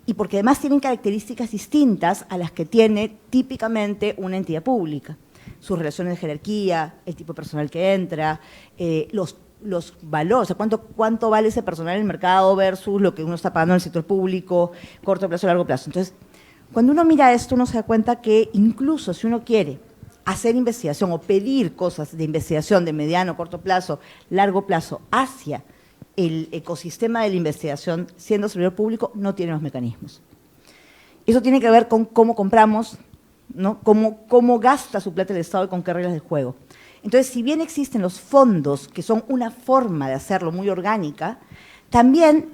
y porque además tienen características distintas a las que tiene típicamente una entidad pública. Sus relaciones de jerarquía, el tipo de personal que entra, los valores, o sea, cuánto vale ese personal en el mercado versus lo que uno está pagando en el sector público, corto plazo, largo plazo. Entonces, cuando uno mira esto, uno se da cuenta que incluso si uno quiere hacer investigación o pedir cosas de investigación de mediano, corto plazo, largo plazo hacia el ecosistema de la investigación, siendo servidor público, no tiene los mecanismos. Eso tiene que ver con cómo compramos, ¿no? Cómo gasta su plata el Estado y con qué reglas del juego. Entonces, si bien existen los fondos, que son una forma de hacerlo muy orgánica, también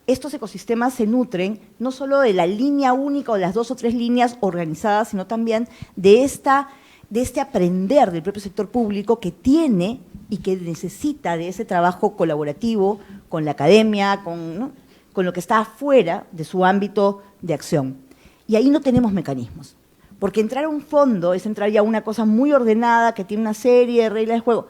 estos ecosistemas se nutren no solo de la línea única o de las 2 o 3 líneas organizadas, sino también de este aprender del propio sector público que tiene y que necesita de ese trabajo colaborativo con la academia, con lo que está afuera de su ámbito de acción. Y ahí no tenemos mecanismos. Porque entrar a un fondo es entrar ya a una cosa muy ordenada, que tiene una serie de reglas de juego.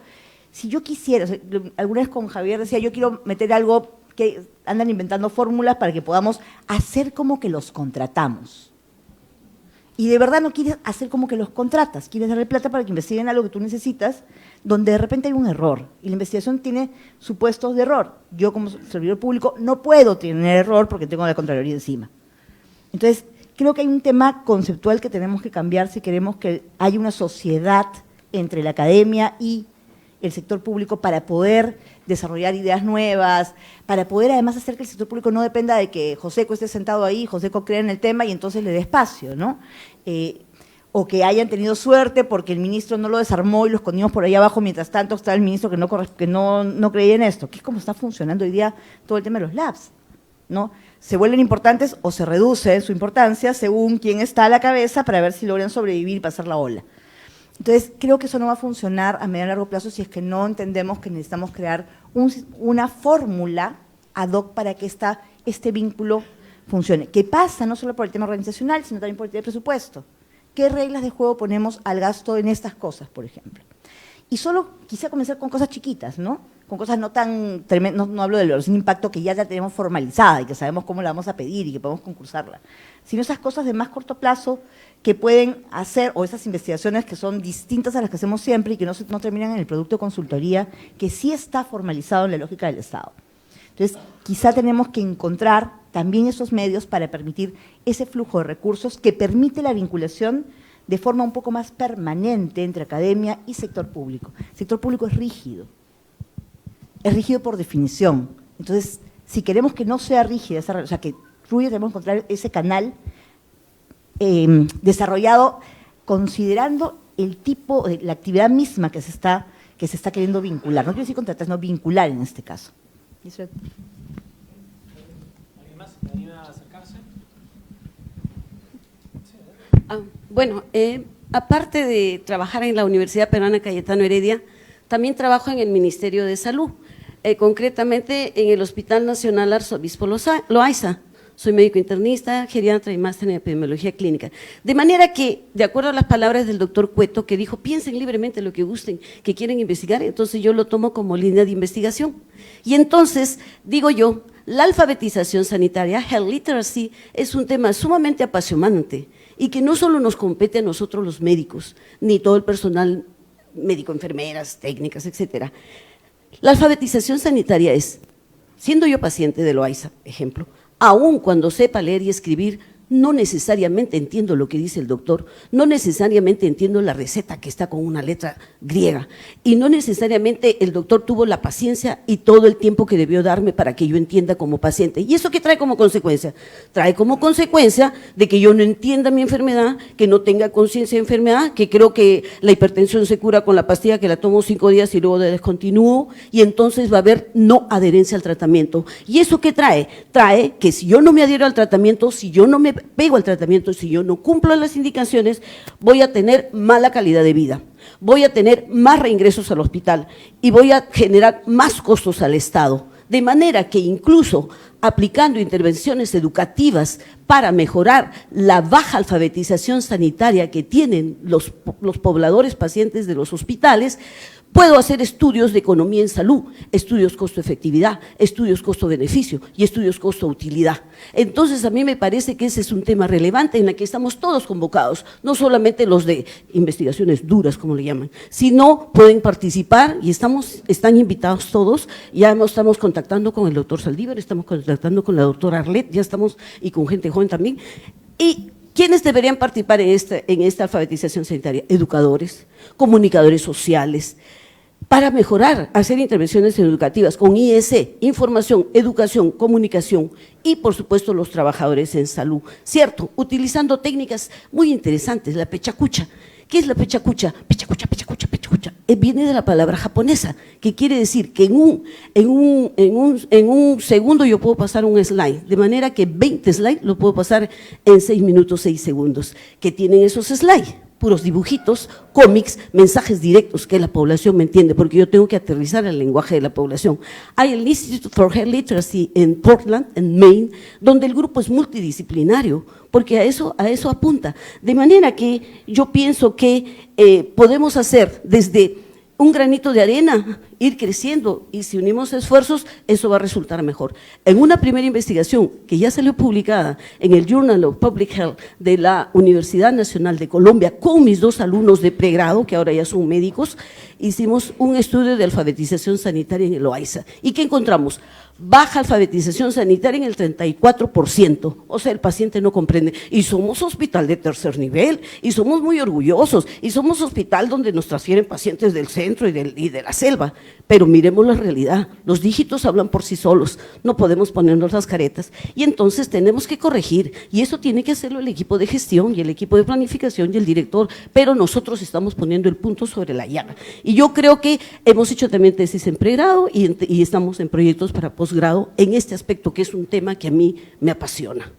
Si yo quisiera, o sea, alguna vez con Javier decía, yo quiero meter algo que andan inventando fórmulas para que podamos hacer como que los contratamos. Y de verdad no quieres hacer como que los contratas, quieres darle plata para que investiguen algo que tú necesitas, donde de repente hay un error. Y la investigación tiene supuestos de error. Yo como servidor público no puedo tener error porque tengo la Contraloría encima. Entonces, creo que hay un tema conceptual que tenemos que cambiar si queremos que haya una sociedad entre la academia y el sector público para poder desarrollar ideas nuevas, para poder además hacer que el sector público no dependa de que Joseco esté sentado ahí, Joseco crea en el tema y entonces le dé espacio, ¿no? O que hayan tenido suerte porque el ministro no lo desarmó y lo escondimos por ahí abajo, mientras tanto está el ministro que no creía en esto, que es como está funcionando hoy día todo el tema de los labs, ¿no? Se vuelven importantes o se reduce su importancia según quién está a la cabeza para ver si logran sobrevivir y pasar la ola. Entonces, creo que eso no va a funcionar a medio y largo plazo si es que no entendemos que necesitamos crear una fórmula ad hoc para que este vínculo funcione. Que pasa no solo por el tema organizacional, sino también por el tema de presupuesto. ¿Qué reglas de juego ponemos al gasto en estas cosas, por ejemplo? Y solo quisiera comenzar con cosas chiquitas, ¿no? Con cosas no tan tremendas, no hablo de los impacto que ya la tenemos formalizada y que sabemos cómo la vamos a pedir y que podemos concursarla, sino esas cosas de más corto plazo que pueden hacer, o esas investigaciones que son distintas a las que hacemos siempre y que no terminan en el producto de consultoría, que sí está formalizado en la lógica del Estado. Entonces, quizá tenemos que encontrar también esos medios para permitir ese flujo de recursos que permite la vinculación de forma un poco más permanente entre academia y sector público. El sector público es rígido por definición. Entonces, si queremos que no sea rígida, o sea, que fluya, tenemos que encontrar ese canal desarrollado considerando el tipo, la actividad misma que se está queriendo vincular. No quiero decir contratar, sino vincular en este caso. ¿Alguien más? ¿Me anima a acercarse? Bueno, aparte de trabajar en la Universidad Peruana Cayetano Heredia, también trabajo en el Ministerio de Salud, concretamente en el Hospital Nacional Arzobispo Loaiza. Soy médico internista, geriatra y máster en epidemiología clínica. De manera que, de acuerdo a las palabras del doctor Cueto, que dijo, piensen libremente lo que gusten, que quieren investigar, entonces yo lo tomo como línea de investigación. Y entonces, digo yo, la alfabetización sanitaria, health literacy, es un tema sumamente apasionante y que no solo nos compete a nosotros los médicos, ni todo el personal médico, enfermeras, técnicas, etcétera. La alfabetización sanitaria es, siendo yo paciente de Loaiza, ejemplo, aun cuando sepa leer y escribir, no necesariamente entiendo lo que dice el doctor, no necesariamente entiendo la receta que está con una letra griega y no necesariamente el doctor tuvo la paciencia y todo el tiempo que debió darme para que yo entienda como paciente. ¿Y eso qué trae como consecuencia? Trae como consecuencia de que yo no entienda mi enfermedad, que no tenga conciencia de enfermedad, que creo que la hipertensión se cura con la pastilla que la tomo 5 días y luego la descontinúo y entonces va a haber no adherencia al tratamiento. ¿Y eso qué trae? Trae que si yo no me adhiero al tratamiento, si yo no me pego al tratamiento, si yo no cumplo las indicaciones, voy a tener mala calidad de vida, voy a tener más reingresos al hospital y voy a generar más costos al Estado. De manera que incluso aplicando intervenciones educativas para mejorar la baja alfabetización sanitaria que tienen los pobladores pacientes de los hospitales, puedo hacer estudios de economía en salud, estudios costo-efectividad, estudios costo-beneficio y estudios costo-utilidad. Entonces, a mí me parece que ese es un tema relevante en el que estamos todos convocados, no solamente los de investigaciones duras, como le llaman, sino pueden participar y están invitados todos. Ya estamos contactando con el doctor Saldívar, estamos contactando con la doctora Arlet, ya estamos, y con gente joven también. ¿Y quiénes deberían participar en esta alfabetización sanitaria? Educadores, comunicadores sociales, para mejorar, hacer intervenciones educativas con IEC, información, educación, comunicación y, por supuesto, los trabajadores en salud. Cierto, utilizando técnicas muy interesantes, la pechacucha. ¿Qué es la pechacucha? Pechacucha, pechacucha, pechacucha. Viene de la palabra japonesa, que quiere decir que en un segundo yo puedo pasar un slide, de manera que 20 slides lo puedo pasar en 6 minutos, 6 segundos. ¿Qué tienen esos slides? Puros dibujitos, cómics, mensajes directos que la población me entiende, porque yo tengo que aterrizar el lenguaje de la población. Hay el Institute for Health Literacy en Portland, en Maine, donde el grupo es multidisciplinario, porque a eso apunta. De manera que yo pienso que podemos hacer desde un granito de arena, ir creciendo, y si unimos esfuerzos, eso va a resultar mejor. En una primera investigación que ya salió publicada en el Journal of Public Health de la Universidad Nacional de Colombia, con mis 2 alumnos de pregrado, que ahora ya son médicos, hicimos un estudio de alfabetización sanitaria en el Loaiza. ¿Y qué encontramos? Baja alfabetización sanitaria en el 34%, o sea, el paciente no comprende. Y somos hospital de tercer nivel, y somos muy orgullosos, y somos hospital donde nos transfieren pacientes del centro y de la selva, pero miremos la realidad, los dígitos hablan por sí solos, no podemos ponernos las caretas, y entonces tenemos que corregir, y eso tiene que hacerlo el equipo de gestión, y el equipo de planificación, y el director, pero nosotros estamos poniendo el punto sobre la llave. Y yo creo que hemos hecho también tesis en pregrado, y estamos en proyectos para posgrado en este aspecto, que es un tema que a mí me apasiona.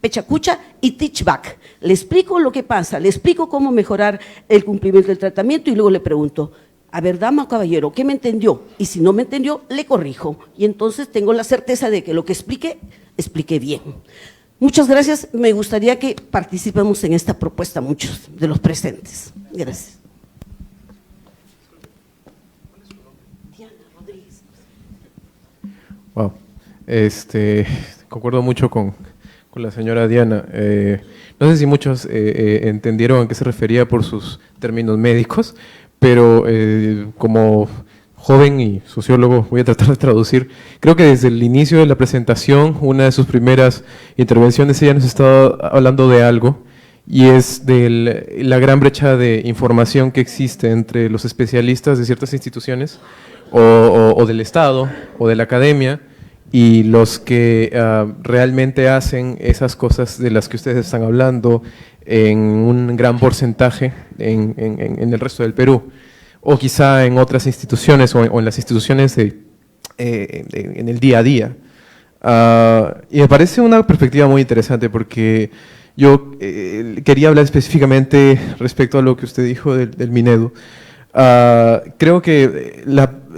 Pechacucha y Teach Back. Le explico lo que pasa, le explico cómo mejorar el cumplimiento del tratamiento y luego le pregunto, a ver, dama o caballero, ¿qué me entendió? Y si no me entendió, le corrijo. Y entonces tengo la certeza de que lo que expliqué bien. Muchas gracias. Me gustaría que participemos en esta propuesta muchos de los presentes. Gracias. Wow. Concuerdo mucho con la señora Diana. No sé si muchos entendieron a qué se refería por sus términos médicos, pero como joven y sociólogo voy a tratar de traducir. Creo que desde el inicio de la presentación, una de sus primeras intervenciones, ella nos estaba hablando de algo, y es de la gran brecha de información que existe entre los especialistas de ciertas instituciones o del Estado o de la academia y los que realmente hacen esas cosas de las que ustedes están hablando en un gran porcentaje en el resto del Perú, o quizá en otras instituciones o en las instituciones en el día a día. Y me parece una perspectiva muy interesante porque yo quería hablar específicamente respecto a lo que usted dijo del Minedu. Creo que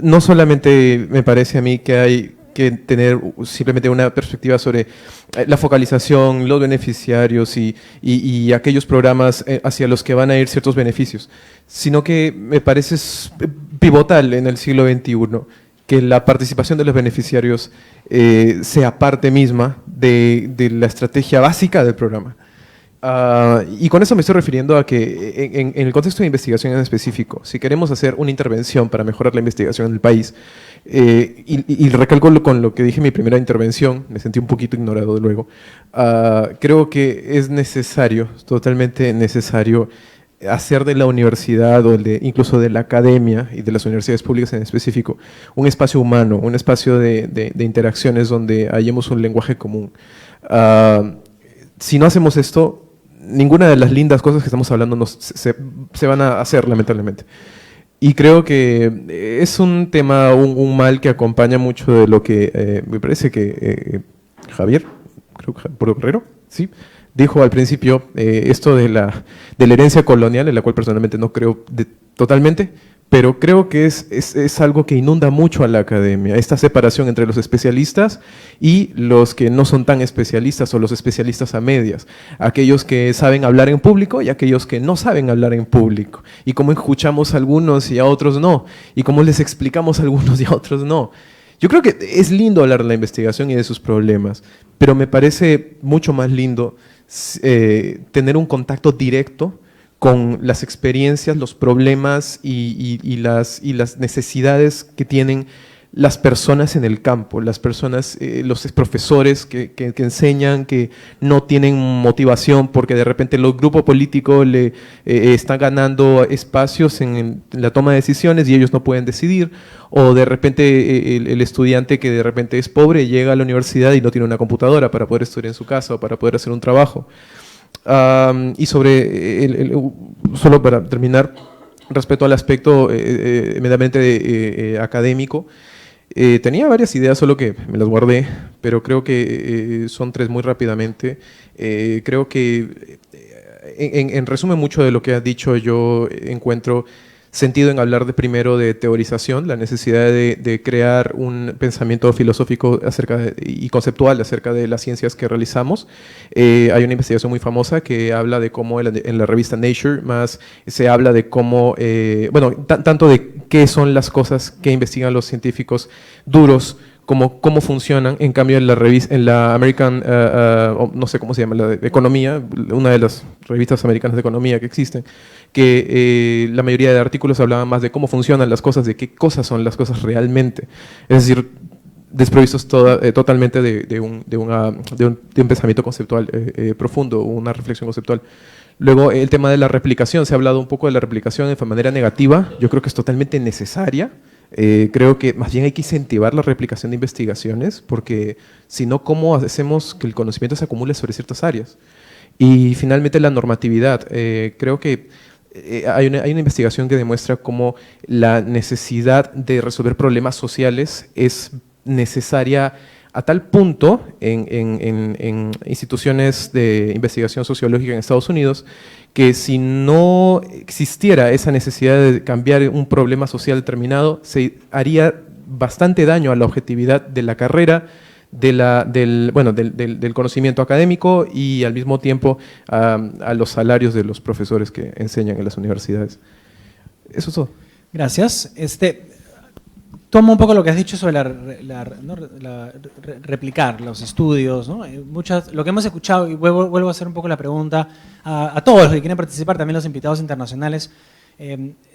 no solamente me parece a mí que hay que tener simplemente una perspectiva sobre la focalización, los beneficiarios y aquellos programas hacia los que van a ir ciertos beneficios, sino que me parece pivotal en el siglo XXI que la participación de los beneficiarios sea parte misma de la estrategia básica del programa. Y con eso me estoy refiriendo a que en el contexto de investigación en específico, si queremos hacer una intervención para mejorar la investigación en el país, y recalco con lo que dije en mi primera intervención, me sentí un poquito ignorado luego, creo que es necesario, totalmente necesario, hacer de la universidad o incluso de la academia y de las universidades públicas en específico un espacio humano, un espacio de interacciones donde hallemos un lenguaje común. Si no hacemos esto, ninguna de las lindas cosas que estamos hablando se van a hacer, lamentablemente. Y creo que es un tema, un mal que acompaña mucho de lo que me parece que Javier, creo que Borrero, sí, dijo al principio, esto de la herencia colonial, en la cual personalmente no creo totalmente, pero creo que es algo que inunda mucho a la academia, esta separación entre los especialistas y los que no son tan especialistas o los especialistas a medias, aquellos que saben hablar en público y aquellos que no saben hablar en público, y cómo escuchamos a algunos y a otros no, y cómo les explicamos a algunos y a otros no. Yo creo que es lindo hablar de la investigación y de sus problemas, pero me parece mucho más lindo tener un contacto directo con las experiencias, los problemas y las necesidades que tienen las personas en el campo, las personas, los profesores que enseñan, que no tienen motivación porque de repente el grupo político le está ganando espacios en la toma de decisiones y ellos no pueden decidir, o de repente el estudiante que de repente es pobre llega a la universidad y no tiene una computadora para poder estudiar en su casa o para poder hacer un trabajo. Y sobre, solo para terminar, respecto al aspecto meramente académico, tenía varias ideas, solo que me las guardé, pero creo que son tres muy rápidamente. Creo que, en resumen mucho de lo que has dicho, yo encuentro sentido en hablar primero de teorización, la necesidad de crear un pensamiento filosófico y conceptual acerca de las ciencias que realizamos. Hay una investigación muy famosa que habla de cómo en la revista Nature más se habla de cómo, tanto de qué son las cosas que investigan los científicos duros, como cómo funcionan. En cambio en la American, no sé cómo se llama, la de Economía, una de las revistas americanas de economía que existen, que la mayoría de artículos hablaban más de cómo funcionan las cosas, de qué cosas son las cosas realmente. Es decir, desprovistos totalmente de un pensamiento conceptual profundo, una reflexión conceptual. Luego, el tema de la replicación, se ha hablado un poco de la replicación de manera negativa. Yo creo que es totalmente necesaria. Creo que más bien hay que incentivar la replicación de investigaciones, porque si no, ¿cómo hacemos que el conocimiento se acumule sobre ciertas áreas? Y finalmente la normatividad. Creo que hay una investigación que demuestra cómo la necesidad de resolver problemas sociales es necesaria a tal punto en instituciones de investigación sociológica en Estados Unidos que si no existiera esa necesidad de cambiar un problema social determinado, se haría bastante daño a la objetividad de la carrera, del conocimiento académico y al mismo tiempo a los salarios de los profesores que enseñan en las universidades. Eso es todo. Gracias. Tomo un poco lo que has dicho sobre replicar los estudios, ¿no? Lo que hemos escuchado, y vuelvo a hacer un poco la pregunta a todos los que quieren participar, también los invitados internacionales,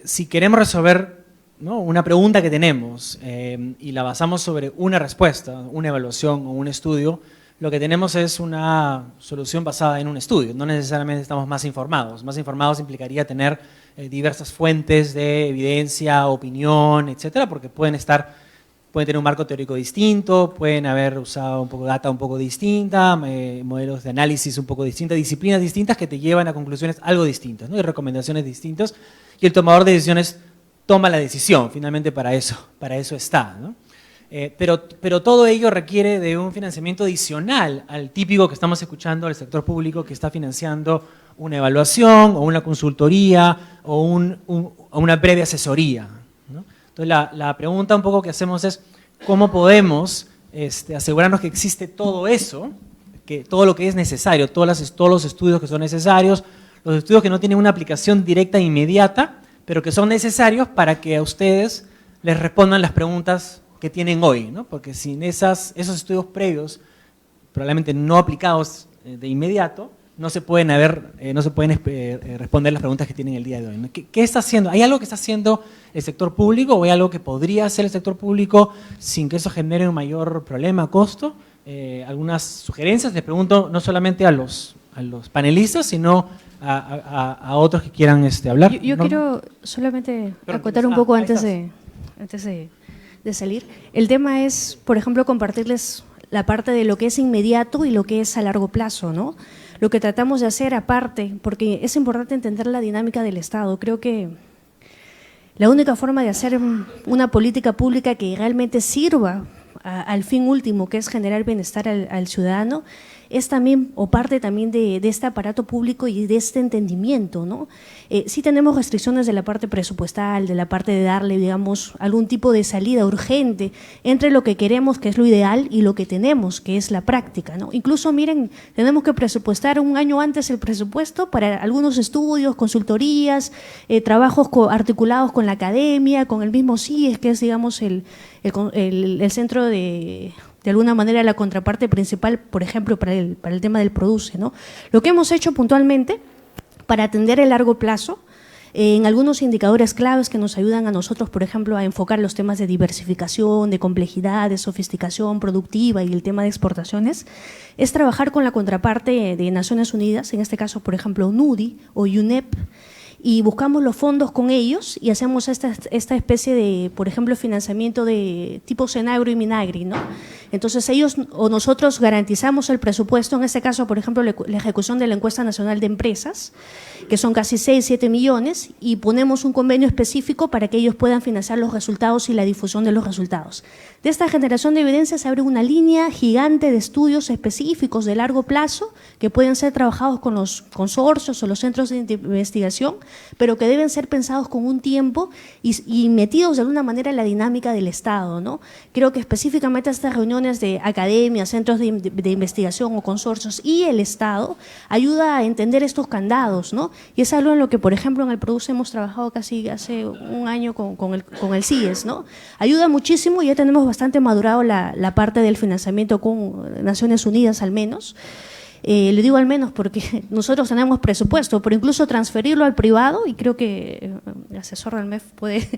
si queremos resolver, ¿no?, una pregunta que tenemos y la basamos sobre una respuesta, una evaluación o un estudio, lo que tenemos es una solución basada en un estudio, no necesariamente estamos más informados. Más informados implicaría tener diversas fuentes de evidencia, opinión, etcétera, porque pueden tener un marco teórico distinto, pueden haber usado un poco data un poco distinta, modelos de análisis un poco distintos, disciplinas distintas que te llevan a conclusiones algo distintas, ¿no?, y recomendaciones distintas, y el tomador de decisiones toma la decisión, finalmente para eso está, ¿no? Pero todo ello requiere de un financiamiento adicional al típico que estamos escuchando del sector público que está financiando una evaluación o una consultoría o una breve asesoría, ¿no? Entonces la pregunta un poco que hacemos es ¿cómo podemos asegurarnos que existe todo eso, que todo lo que es necesario, todos los estudios que son necesarios, los estudios que no tienen una aplicación directa e inmediata, pero que son necesarios para que a ustedes les respondan las preguntas que tienen hoy, ¿no? Porque sin esos estudios previos, probablemente no aplicados de inmediato, no se pueden responder las preguntas que tienen el día de hoy, ¿no? ¿Qué está haciendo? ¿Hay algo que está haciendo el sector público o hay algo que podría hacer el sector público sin que eso genere un mayor problema, costo? Algunas sugerencias, les pregunto no solamente a los panelistas, sino a otros que quieran hablar. Yo quiero solamente acotar un poco antes de salir. El tema es, por ejemplo, compartirles la parte de lo que es inmediato y lo que es a largo plazo, ¿no? Lo que tratamos de hacer aparte, porque es importante entender la dinámica del Estado. Creo que la única forma de hacer una política pública que realmente sirva al fin último, que es generar bienestar al ciudadano, es también, o parte también de este aparato público y de este entendimiento, ¿no? Sí tenemos restricciones de la parte presupuestal, de la parte de darle, digamos, algún tipo de salida urgente entre lo que queremos, que es lo ideal, y lo que tenemos, que es la práctica, ¿no? Incluso, miren, tenemos que presupuestar un año antes el presupuesto para algunos estudios, consultorías, trabajos articulados con la academia, con el mismo CIES, que es, digamos, el centro de alguna manera la contraparte principal, por ejemplo, para el tema del PRODUCE, ¿no? Lo que hemos hecho puntualmente para atender el largo plazo, en algunos indicadores claves que nos ayudan a nosotros, por ejemplo, a enfocar los temas de diversificación, de complejidad, de sofisticación productiva y el tema de exportaciones, es trabajar con la contraparte de Naciones Unidas, en este caso, por ejemplo, NUDI o UNEP, y buscamos los fondos con ellos y hacemos esta especie de, por ejemplo, financiamiento de tipo Cenagro y Minagri, ¿no? Entonces ellos o nosotros garantizamos el presupuesto, en este caso, por ejemplo, la ejecución de la encuesta nacional de empresas, que son casi 6-7 millones, y ponemos un convenio específico para que ellos puedan financiar los resultados y la difusión de los resultados. De esta generación de evidencia se abre una línea gigante de estudios específicos de largo plazo que pueden ser trabajados con los consorcios o los centros de investigación, pero que deben ser pensados con un tiempo y metidos de alguna manera en la dinámica del Estado, ¿no? Creo que específicamente estas reuniones de academias, centros de investigación o consorcios y el Estado ayuda a entender estos candados, ¿no? Y es algo en lo que, por ejemplo, en el PRODUCE hemos trabajado casi hace un año con el CIES, ¿no? Ayuda muchísimo y ya tenemos bastante madurado la parte del financiamiento con Naciones Unidas al menos. Le digo al menos porque nosotros tenemos presupuesto, pero incluso transferirlo al privado, y creo que el asesor del MEF puede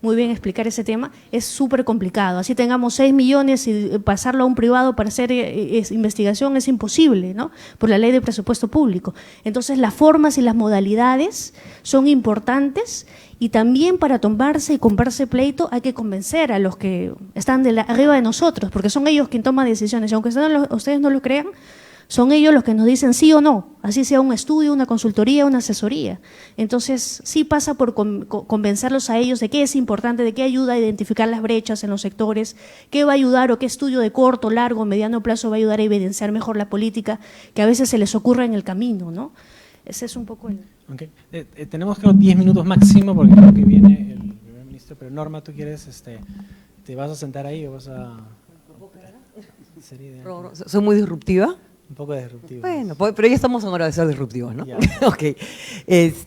muy bien explicar ese tema, es súper complicado. Así tengamos 6 millones y pasarlo a un privado para hacer investigación es imposible, ¿no? Por la ley de presupuesto público. Entonces las formas y las modalidades son importantes, y también para tomarse y comprarse pleito hay que convencer a los que están arriba de nosotros, porque son ellos quienes toman decisiones, y aunque ustedes no lo crean, Son ellos los que nos dicen sí o no, así sea un estudio, una consultoría, una asesoría. Entonces, sí pasa por convencerlos a ellos de qué es importante, de qué ayuda a identificar las brechas en los sectores, qué va a ayudar o qué estudio de corto, largo, mediano plazo va a ayudar a evidenciar mejor la política, que a veces se les ocurre en el camino, ¿no? Ese es un poco el… Okay. Tenemos creo 10 minutos máximo porque creo que viene el primer ministro, pero Norma, ¿tú quieres, te vas a sentar ahí o vas a… Sería ideal. ¿Soy muy disruptiva? Un poco disruptivo. Bueno, pero ya estamos en hora de ser disruptivos, ¿no? Ya. Ok.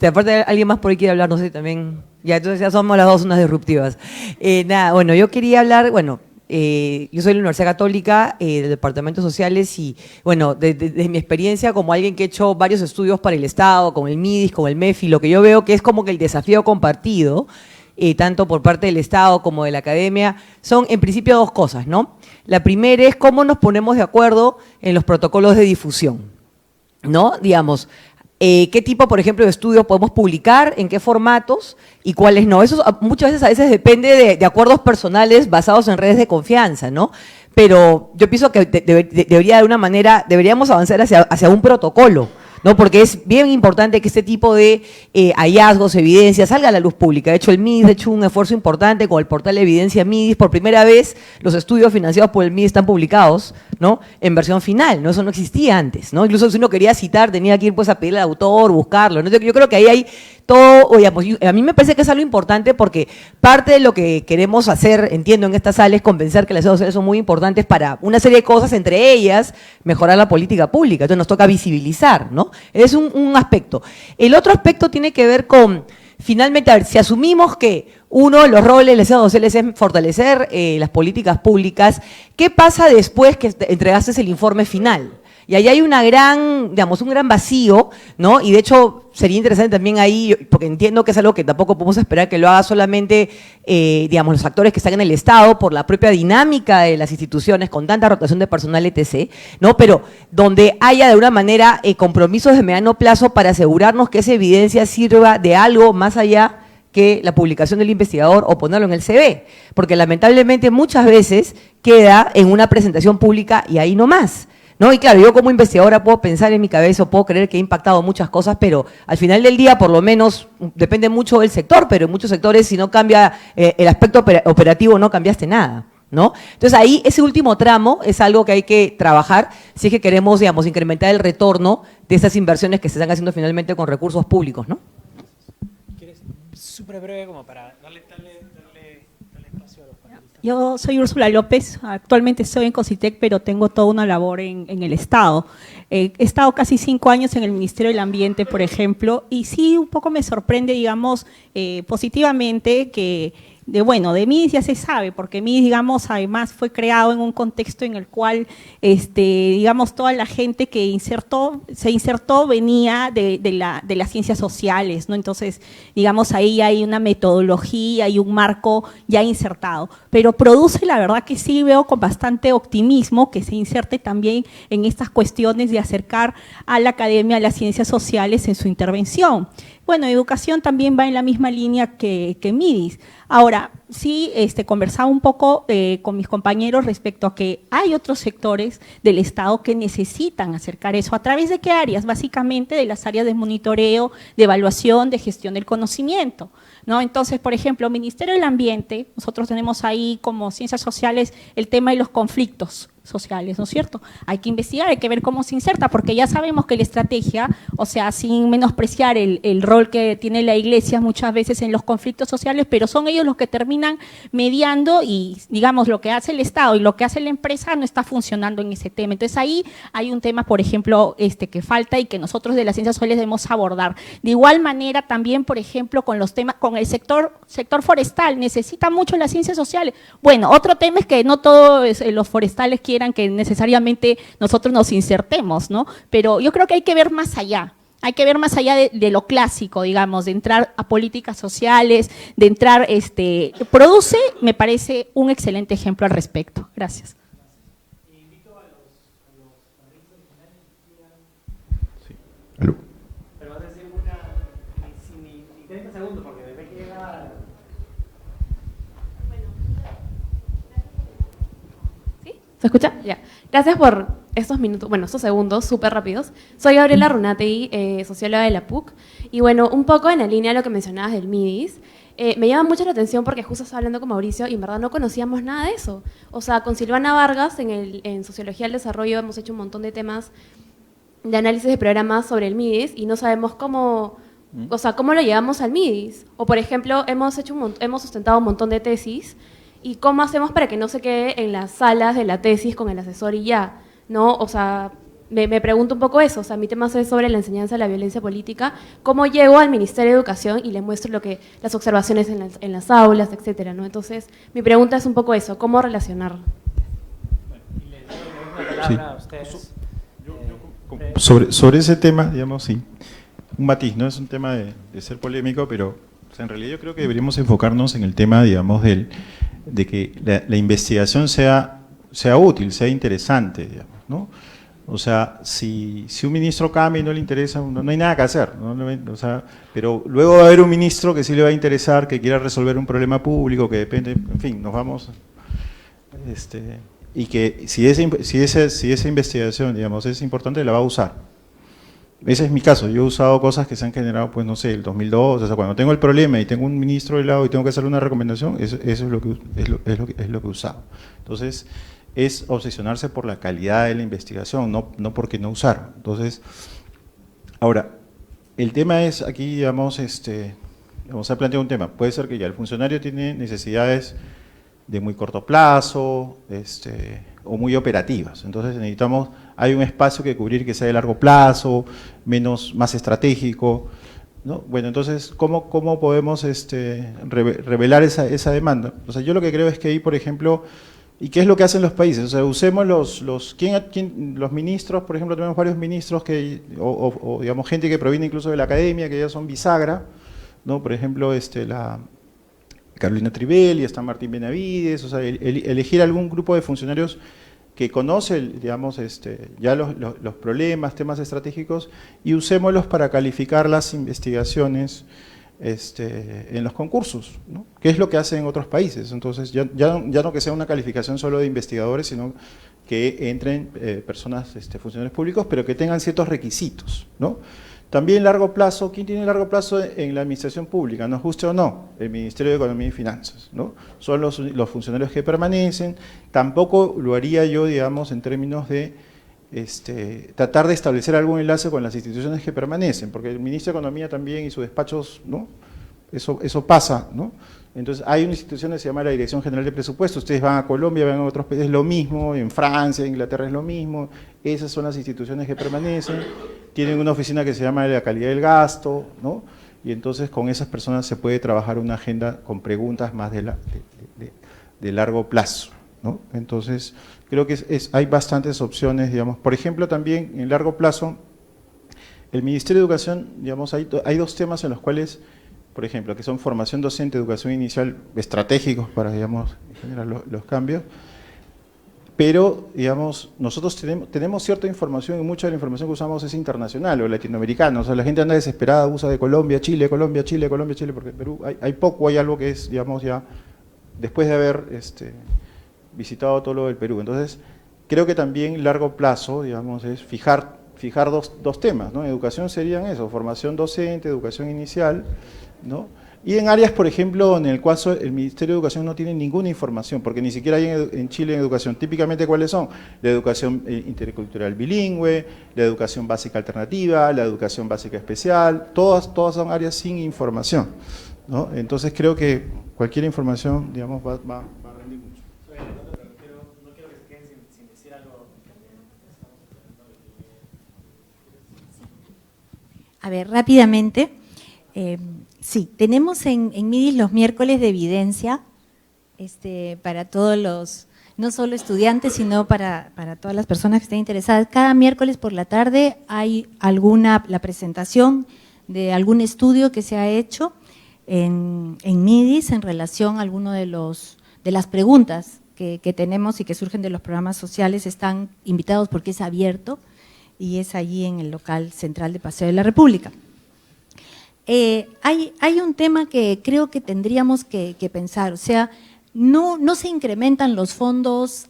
Aparte, alguien más por ahí quiere hablar, no sé, también. Ya, entonces ya somos las dos unas disruptivas. Nada, bueno, yo quería hablar, bueno, yo soy de la Universidad Católica, del Departamento de Sociales y, bueno, de mi experiencia como alguien que ha hecho varios estudios para el Estado, como el MIDIS, como el MEFI, lo que yo veo que es como que el desafío compartido, tanto por parte del Estado como de la academia, son en principio dos cosas, ¿no? La primera es cómo nos ponemos de acuerdo en los protocolos de difusión, ¿no? Digamos, qué tipo, por ejemplo, de estudios podemos publicar, en qué formatos y cuáles no. Eso muchas veces a veces depende de acuerdos personales basados en redes de confianza, ¿no? Pero yo pienso que debería de una manera, deberíamos avanzar hacia un protocolo, ¿no? Porque es bien importante que este tipo de hallazgos, evidencias, salga a la luz pública. De hecho, el MIDIS ha hecho un esfuerzo importante con el portal de evidencia MIDIS. Por primera vez, los estudios financiados por el MIDIS están publicados, ¿no? En versión final, ¿no? Eso no existía antes, ¿no? Incluso si uno quería citar, tenía que ir pues a pedirle al autor, buscarlo, ¿no? Yo creo que ahí hay todo, digamos, a mí me parece que es algo importante porque parte de lo que queremos hacer, entiendo, en esta sala es convencer que las redes sociales son muy importantes para una serie de cosas, entre ellas mejorar la política pública. Entonces nos toca visibilizar, ¿no? Es un aspecto. El otro aspecto tiene que ver con, finalmente, a ver, si asumimos que uno de los roles de las redes sociales es fortalecer las políticas públicas, ¿qué pasa después que entregaste el informe final? Y ahí hay una gran, digamos, un gran vacío, ¿no? Y de hecho sería interesante también ahí, porque entiendo que es algo que tampoco podemos esperar que lo haga solamente, digamos, los actores que están en el Estado por la propia dinámica de las instituciones con tanta rotación de personal, etc., ¿no? Pero donde haya de alguna manera compromisos de mediano plazo para asegurarnos que esa evidencia sirva de algo más allá que la publicación del investigador o ponerlo en el CV, porque lamentablemente muchas veces queda en una presentación pública y ahí no más. ¿No? Y claro, yo como investigadora puedo pensar en mi cabeza, puedo creer que he impactado muchas cosas, pero al final del día, por lo menos, depende mucho del sector, pero en muchos sectores, si no cambia el aspecto operativo, no cambiaste nada, ¿no? Entonces ahí, ese último tramo es algo que hay que trabajar si es que queremos, digamos, incrementar el retorno de esas inversiones que se están haciendo finalmente con recursos públicos, ¿no? ¿Quieres súper breve como para darle espacio a los panelistas? Yo soy Úrsula López, actualmente estoy en COSITEC, pero tengo toda una labor en el Estado. He estado casi 5 años en el Ministerio del Ambiente, por ejemplo, y sí un poco me sorprende, digamos, positivamente que… de MIDIS ya se sabe, porque MIDIS, digamos, además fue creado en un contexto en el cual, digamos, toda la gente que se insertó venía de las ciencias sociales, ¿no? Entonces, digamos, ahí hay una metodología y un marco ya insertado, pero produce, la verdad que sí veo con bastante optimismo que se inserte también en estas cuestiones de acercar a la academia a las ciencias sociales en su intervención. Bueno, educación también va en la misma línea que MIDIS. Ahora, sí conversaba un poco con mis compañeros respecto a que hay otros sectores del Estado que necesitan acercar eso. ¿A través de qué áreas? Básicamente de las áreas de monitoreo, de evaluación, de gestión del conocimiento, ¿no? Entonces, por ejemplo, Ministerio del Ambiente, nosotros tenemos ahí como ciencias sociales el tema de los conflictos sociales, ¿no es cierto? Hay que investigar, hay que ver cómo se inserta, porque ya sabemos que la estrategia, o sea, sin menospreciar el rol que tiene la Iglesia muchas veces en los conflictos sociales, pero son ellos los que terminan mediando y, digamos, lo que hace el Estado y lo que hace la empresa no está funcionando en ese tema. Entonces, ahí hay un tema, por ejemplo, que falta y que nosotros de las ciencias sociales debemos abordar. De igual manera, también, por ejemplo, con los temas, con el sector forestal, necesita mucho las ciencias sociales. Bueno, otro tema es que no todos los forestales quieran que necesariamente nosotros nos insertemos, ¿no? Pero yo creo que hay que ver más allá. Hay que ver más allá de lo clásico, digamos, de entrar a políticas sociales, de entrar, Produce, me parece un excelente ejemplo al respecto. Gracias. Sí. ¿Aló? Pero vas a decir una, sin 30 segundos, porque desde que llega… ¿Se escucha? Ya. Gracias por estos minutos, bueno, estos segundos súper rápidos. Soy Gabriela Runatey, socióloga de la PUC, y bueno, un poco en la línea de lo que mencionabas del MIDIS, me llama mucho la atención porque justo estaba hablando con Mauricio y en verdad no conocíamos nada de eso. O sea, con Silvana Vargas en Sociología del Desarrollo hemos hecho un montón de temas de análisis de programas sobre el MIDIS y no sabemos cómo, o sea, cómo lo llevamos al MIDIS. O por ejemplo, hemos sustentado un montón de tesis y cómo hacemos para que no se quede en las salas de la tesis con el asesor y ya, ¿no? O sea, me pregunto un poco eso, o sea, mi tema es sobre la enseñanza de la violencia política, cómo llego al Ministerio de Educación y le muestro las observaciones en las aulas, etcétera, ¿no? Entonces, mi pregunta es un poco eso, ¿cómo relacionar? Sobre ese tema, digamos, sí, un matiz, no es un tema de ser polémico, pero o sea, en realidad yo creo que deberíamos enfocarnos en el tema, digamos, de que la investigación sea útil, sea interesante, digamos, ¿no? O sea, si un ministro cambia y no le interesa, no hay nada que hacer, ¿no? O sea, pero luego va a haber un ministro que sí le va a interesar, que quiera resolver un problema público, que depende, en fin, nos vamos, y que si esa investigación, digamos, es importante, la va a usar. Ese es mi caso, yo he usado cosas que se han generado, pues no sé, el 2002, o sea, cuando tengo el problema y tengo un ministro del lado y tengo que hacerle una recomendación, eso es lo que he usado. Entonces, es obsesionarse por la calidad de la investigación, no porque no usar. Entonces, ahora, el tema es aquí, digamos, vamos a plantear un tema. Puede ser que ya el funcionario tiene necesidades de muy corto plazo, o muy operativas. Entonces hay un espacio que cubrir que sea de largo plazo, más estratégico, ¿no? Bueno, entonces, ¿cómo podemos revelar esa demanda? O sea, yo lo que creo es que ahí, por ejemplo, ¿y qué es lo que hacen los países? O sea, usemos los ministros, por ejemplo, tenemos varios ministros o digamos, gente que proviene incluso de la academia, que ya son bisagra, ¿no? Por ejemplo, la Carolina Trivelli, está Martín Benavides, o sea, elegir algún grupo de funcionarios que conoce, digamos, ya los problemas, temas estratégicos, y usémoslos para calificar las investigaciones en los concursos, ¿no? ¿Qué es lo que hacen en otros países? Entonces, ya no que sea una calificación solo de investigadores, sino que entren personas, funcionarios públicos, pero que tengan ciertos requisitos, ¿no? También largo plazo, ¿quién tiene largo plazo en la administración pública? ¿Nos guste o no? El Ministerio de Economía y Finanzas, ¿no? Son los funcionarios que permanecen. Tampoco lo haría yo, digamos, en términos de tratar de establecer algún enlace con las instituciones que permanecen, porque el Ministro de Economía también y sus despachos, ¿no? Eso pasa, ¿no? Entonces hay una institución que se llama la Dirección General de Presupuestos, ustedes van a Colombia, van a otros países, es lo mismo, en Francia, en Inglaterra es lo mismo, esas son las instituciones que permanecen, tienen una oficina que se llama la calidad del gasto, ¿no? Y entonces con esas personas se puede trabajar una agenda con preguntas más de largo plazo, ¿no? Entonces, creo que hay bastantes opciones, digamos. Por ejemplo, también en largo plazo, el Ministerio de Educación, digamos, hay dos temas en los cuales, por ejemplo, que son formación docente, educación inicial, estratégicos para, digamos, generar los cambios, pero, digamos, nosotros tenemos cierta información y mucha de la información que usamos es internacional o latinoamericana, o sea, la gente anda desesperada, usa de Colombia, Chile, Colombia, Chile, Colombia, Chile, porque en Perú hay algo que es, digamos, ya, después de haber visitado todo lo del Perú. Entonces, creo que también largo plazo, digamos, es fijar dos temas, ¿no? Educación serían eso, formación docente, educación inicial, ¿no? Y en áreas, por ejemplo, en el cual el Ministerio de Educación no tiene ninguna información, porque ni siquiera hay en Chile en educación. Típicamente, ¿cuáles son? La educación intercultural bilingüe, la educación básica alternativa, la educación básica especial, todas son áreas sin información, ¿no? Entonces creo que cualquier información, digamos, va a rendir mucho. No quiero que se queden sin decir algo. A ver, rápidamente. Sí, tenemos en MIDIS los miércoles de evidencia para todos los, no solo estudiantes, sino para todas las personas que estén interesadas. Cada miércoles por la tarde hay la presentación de algún estudio que se ha hecho en MIDIS en relación a alguno de las preguntas que tenemos y que surgen de los programas sociales. Están invitados porque es abierto y es allí en el local central de Paseo de la República. Hay un tema que creo que tendríamos que pensar, o sea, no se incrementan los fondos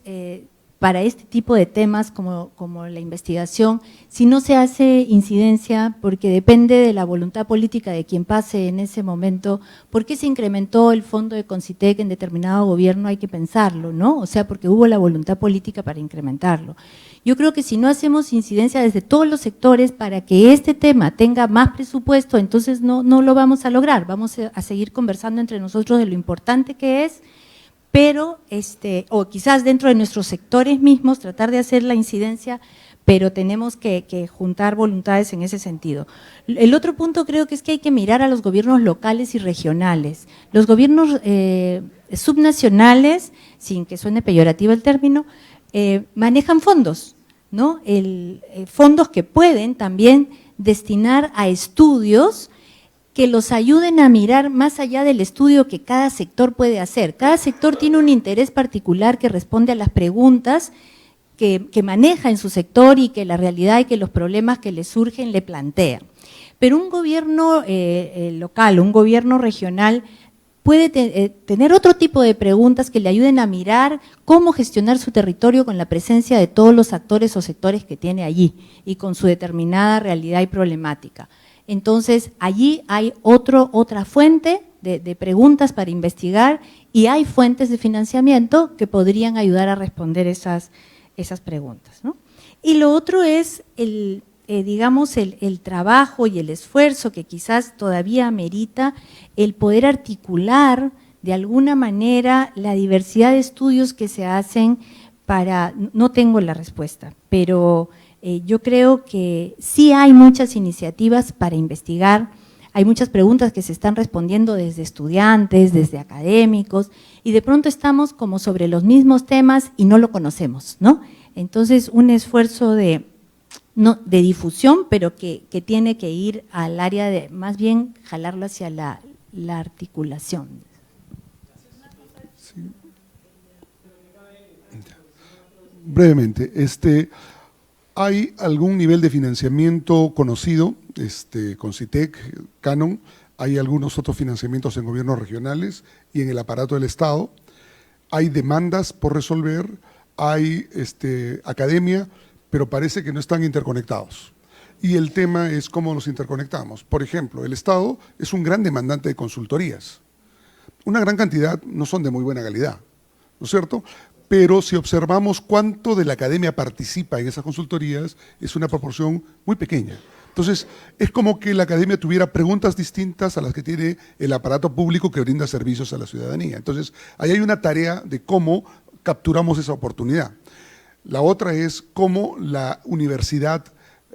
para este tipo de temas como la investigación, si no se hace incidencia, porque depende de la voluntad política de quien pase en ese momento, ¿por qué se incrementó el fondo de Concitec en determinado gobierno? Hay que pensarlo, ¿no? O sea, porque hubo la voluntad política para incrementarlo. Yo creo que si no hacemos incidencia desde todos los sectores para que este tema tenga más presupuesto, entonces no lo vamos a lograr, vamos a seguir conversando entre nosotros de lo importante que es, pero o quizás dentro de nuestros sectores mismos tratar de hacer la incidencia, pero tenemos que juntar voluntades en ese sentido. El otro punto creo que es que hay que mirar a los gobiernos locales y regionales. Los gobiernos subnacionales, sin que suene peyorativo el término, manejan fondos, ¿no? Fondos que pueden también destinar a estudios que los ayuden a mirar más allá del estudio que cada sector puede hacer. Cada sector tiene un interés particular que responde a las preguntas que maneja en su sector y que la realidad y que los problemas que le surgen le plantean. Pero un gobierno local, un gobierno regional puede tener otro tipo de preguntas que le ayuden a mirar cómo gestionar su territorio con la presencia de todos los actores o sectores que tiene allí y con su determinada realidad y problemática. Entonces, allí hay otra fuente de preguntas para investigar y hay fuentes de financiamiento que podrían ayudar a responder esas preguntas, ¿no? Y lo otro es digamos, el trabajo y el esfuerzo que quizás todavía amerita el poder articular de alguna manera la diversidad de estudios que se hacen para, no tengo la respuesta, pero yo creo que sí hay muchas iniciativas para investigar, hay muchas preguntas que se están respondiendo desde estudiantes, desde académicos, y de pronto estamos como sobre los mismos temas y no lo conocemos, ¿no? Entonces, un esfuerzo de difusión, pero que tiene que ir al área de, más bien, jalarlo hacia la articulación. Sí. Brevemente, ¿hay algún nivel de financiamiento conocido, Concitec, Canon? ¿Hay algunos otros financiamientos en gobiernos regionales y en el aparato del Estado? ¿Hay demandas por resolver? ¿Hay academia? Pero parece que no están interconectados. Y el tema es cómo los interconectamos. Por ejemplo, el Estado es un gran demandante de consultorías. Una gran cantidad no son de muy buena calidad, ¿no es cierto? Pero si observamos cuánto de la academia participa en esas consultorías, es una proporción muy pequeña. Entonces, es como que la academia tuviera preguntas distintas a las que tiene el aparato público que brinda servicios a la ciudadanía. Entonces, ahí hay una tarea de cómo capturamos esa oportunidad. La otra es cómo la universidad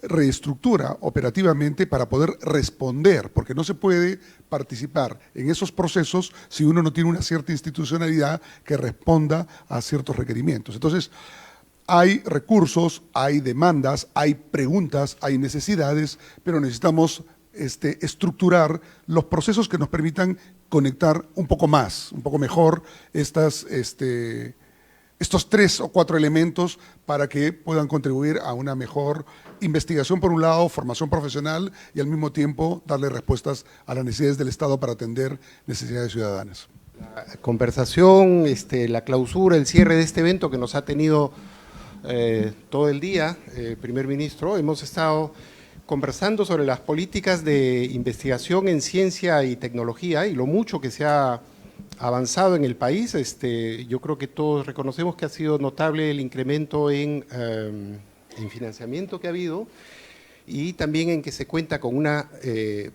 reestructura operativamente para poder responder, porque no se puede participar en esos procesos si uno no tiene una cierta institucionalidad que responda a ciertos requerimientos. Entonces, hay recursos, hay demandas, hay preguntas, hay necesidades, pero necesitamos estructurar los procesos que nos permitan conectar un poco más, un poco mejor estos 3 o 4 elementos para que puedan contribuir a una mejor investigación por un lado, formación profesional y al mismo tiempo darle respuestas a las necesidades del Estado para atender necesidades ciudadanas. La conversación, la clausura, el cierre de este evento que nos ha tenido todo el día, primer ministro, hemos estado conversando sobre las políticas de investigación en ciencia y tecnología y lo mucho que se ha avanzado en el país. Yo creo que todos reconocemos que ha sido notable el incremento en financiamiento que ha habido y también en que se cuenta con una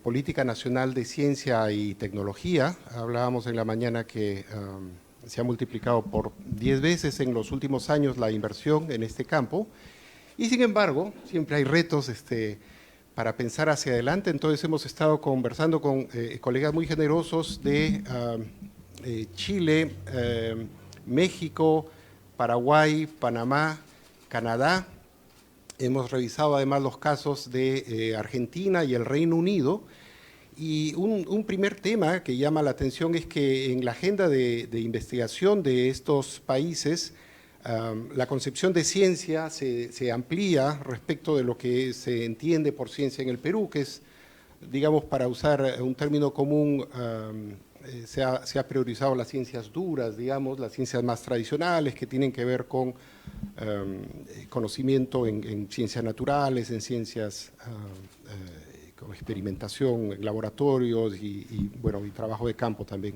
política nacional de ciencia y tecnología. Hablábamos en la mañana que se ha multiplicado por 10 veces en los últimos años la inversión en este campo y sin embargo siempre hay retos para pensar hacia adelante. Entonces hemos estado conversando con colegas muy generosos de Chile, México, Paraguay, Panamá, Canadá. Hemos revisado además los casos de Argentina y el Reino Unido. Y un primer tema que llama la atención es que en la agenda de investigación de estos países, la concepción de ciencia se amplía respecto de lo que se entiende por ciencia en el Perú, que es, digamos, para usar un término común, se ha priorizado las ciencias duras, digamos, las ciencias más tradicionales que tienen que ver con conocimiento en ciencias naturales, en ciencias con experimentación en laboratorios y trabajo de campo también.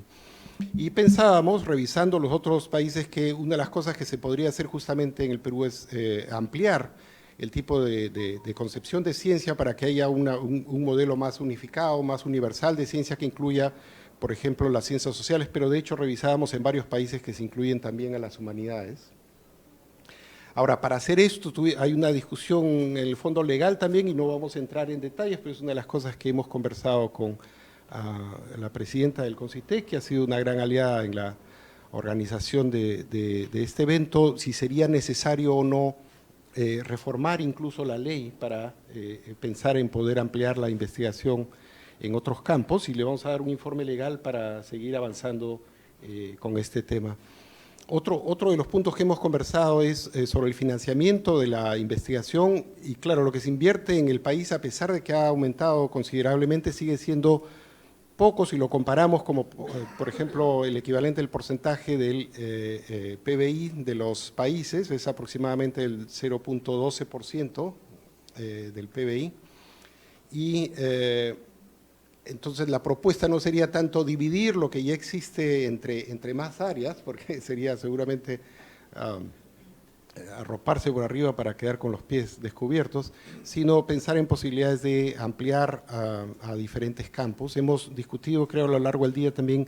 Y pensábamos, revisando los otros países, que una de las cosas que se podría hacer justamente en el Perú es ampliar el tipo de concepción de ciencia para que haya un modelo más unificado, más universal de ciencia que incluya, por ejemplo, las ciencias sociales, pero de hecho revisábamos en varios países que se incluyen también a las humanidades. Ahora, para hacer esto hay una discusión en el fondo legal también y no vamos a entrar en detalles, pero es una de las cosas que hemos conversado con la presidenta del CONCITEC, que ha sido una gran aliada en la organización de este evento, si sería necesario o no reformar incluso la ley para pensar en poder ampliar la investigación en otros campos, y le vamos a dar un informe legal para seguir avanzando con este tema. Otro de los puntos que hemos conversado es sobre el financiamiento de la investigación, y claro, lo que se invierte en el país, a pesar de que ha aumentado considerablemente, sigue siendo poco si lo comparamos como, por ejemplo, el equivalente del porcentaje del PBI de los países, es aproximadamente el 0.12% del PBI, y entonces la propuesta no sería tanto dividir lo que ya existe entre más áreas, porque sería seguramente arroparse por arriba para quedar con los pies descubiertos, sino pensar en posibilidades de ampliar a diferentes campos. Hemos discutido, creo, a lo largo del día también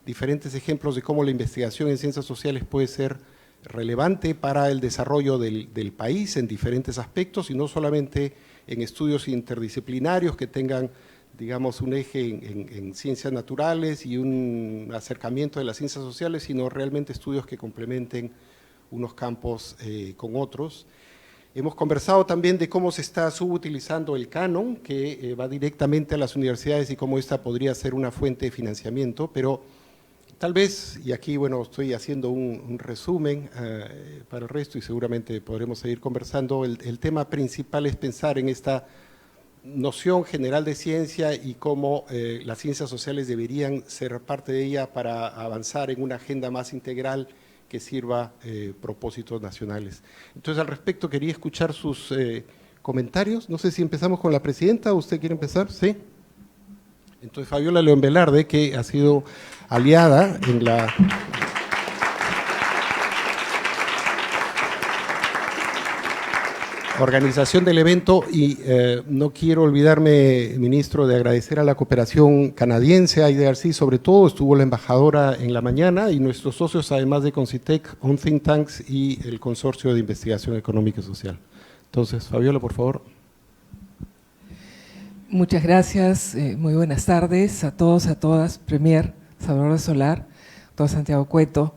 diferentes ejemplos de cómo la investigación en ciencias sociales puede ser relevante para el desarrollo del país en diferentes aspectos, y no solamente en estudios interdisciplinarios que tengan, digamos, un eje en ciencias naturales y un acercamiento de las ciencias sociales, sino realmente estudios que complementen unos campos con otros. Hemos conversado también de cómo se está subutilizando el canon, que va directamente a las universidades, y cómo esta podría ser una fuente de financiamiento, pero tal vez, y aquí bueno, estoy haciendo un resumen para el resto y seguramente podremos seguir conversando, el tema principal es pensar en esta noción general de ciencia y cómo las ciencias sociales deberían ser parte de ella para avanzar en una agenda más integral que sirva propósitos nacionales. Entonces, al respecto, quería escuchar sus comentarios. No sé si empezamos con la presidenta o usted quiere empezar. ¿Sí? Entonces, Fabiola León Velarde, que ha sido aliada en la organización del evento, y no quiero olvidarme, ministro, de agradecer a la cooperación canadiense, a IDRC sobre todo, estuvo la embajadora en la mañana, y nuestros socios, además de CONCITEC, On Think Tanks y el Consorcio de Investigación Económica y Social. Entonces, Fabiola, por favor. Muchas gracias, muy buenas tardes a todos, a todas, Premier, Salvador de Solar, todo Santiago Cueto.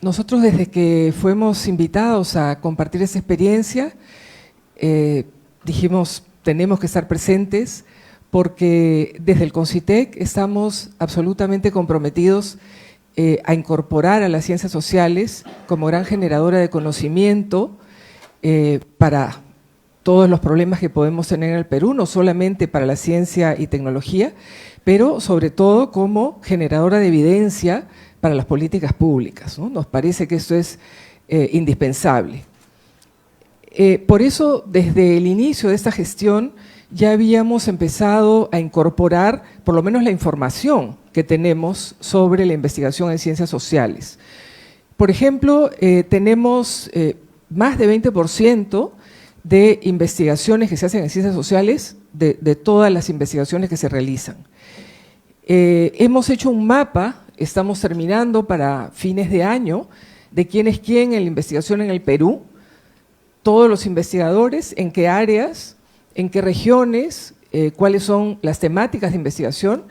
Nosotros, desde que fuimos invitados a compartir esa experiencia, dijimos, tenemos que estar presentes, porque desde el CONCITEC estamos absolutamente comprometidos a incorporar a las ciencias sociales como gran generadora de conocimiento para todos los problemas que podemos tener en el Perú, no solamente para la ciencia y tecnología, pero sobre todo como generadora de evidencia para las políticas públicas, ¿no? Nos parece que esto es indispensable. Por eso, desde el inicio de esta gestión, ya habíamos empezado a incorporar por lo menos la información que tenemos sobre la investigación en ciencias sociales. Por ejemplo, tenemos más de 20% de investigaciones que se hacen en ciencias sociales, de todas las investigaciones que se realizan. Hemos hecho un mapa, estamos terminando para fines de año, de quién es quién en la investigación en el Perú, todos los investigadores, en qué áreas, en qué regiones, cuáles son las temáticas de investigación,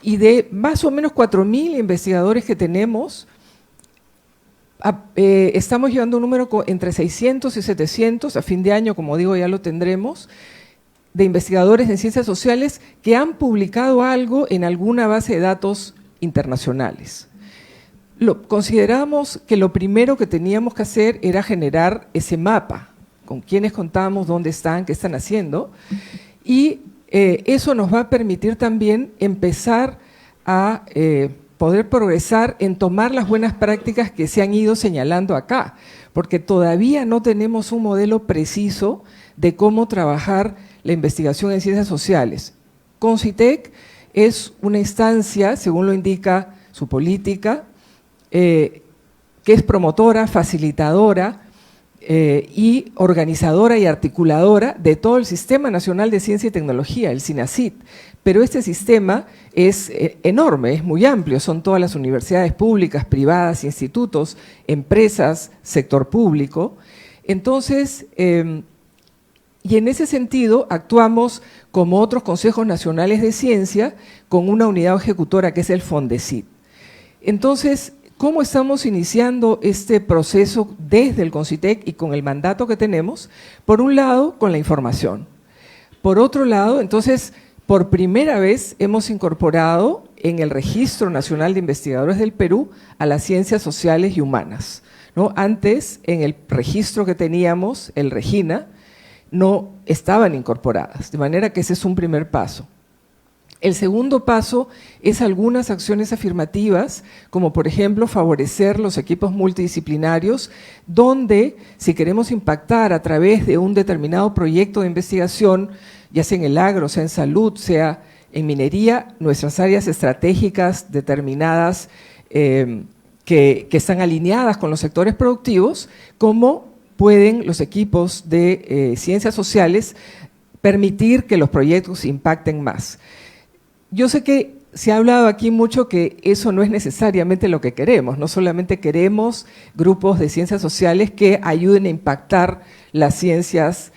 y de más o menos 4.000 investigadores que tenemos, estamos llevando un número entre 600 y 700, a fin de año, como digo, ya lo tendremos, de investigadores en ciencias sociales que han publicado algo en alguna base de datos internacionales. Consideramos que lo primero que teníamos que hacer era generar ese mapa, con quiénes contamos, dónde están, qué están haciendo, y eso nos va a permitir también empezar a poder progresar en tomar las buenas prácticas que se han ido señalando acá, porque todavía no tenemos un modelo preciso de cómo trabajar la investigación en ciencias sociales. CONCITEC es una instancia, según lo indica su política, que es promotora, facilitadora y organizadora y articuladora de todo el Sistema Nacional de Ciencia y Tecnología, el SINACIT. Pero este sistema es enorme, es muy amplio, son todas las universidades públicas, privadas, institutos, empresas, sector público. Entonces, y en ese sentido actuamos como otros consejos nacionales de ciencia con una unidad ejecutora que es el FONDECIT. Entonces, ¿cómo estamos iniciando este proceso desde el CONCITEC y con el mandato que tenemos? Por un lado, con la información. Por otro lado, entonces, por primera vez hemos incorporado en el Registro Nacional de Investigadores del Perú a las ciencias sociales y humanas, ¿no? Antes, en el registro que teníamos, el REGINA, no estaban incorporadas, de manera que ese es un primer paso. El segundo paso es algunas acciones afirmativas, como por ejemplo favorecer los equipos multidisciplinarios, donde si queremos impactar a través de un determinado proyecto de investigación, ya sea en el agro, sea en salud, sea en minería, nuestras áreas estratégicas determinadas que están alineadas con los sectores productivos, cómo pueden los equipos de ciencias sociales permitir que los proyectos impacten más. Yo sé que se ha hablado aquí mucho que eso no es necesariamente lo que queremos, no solamente queremos grupos de ciencias sociales que ayuden a impactar las ciencias,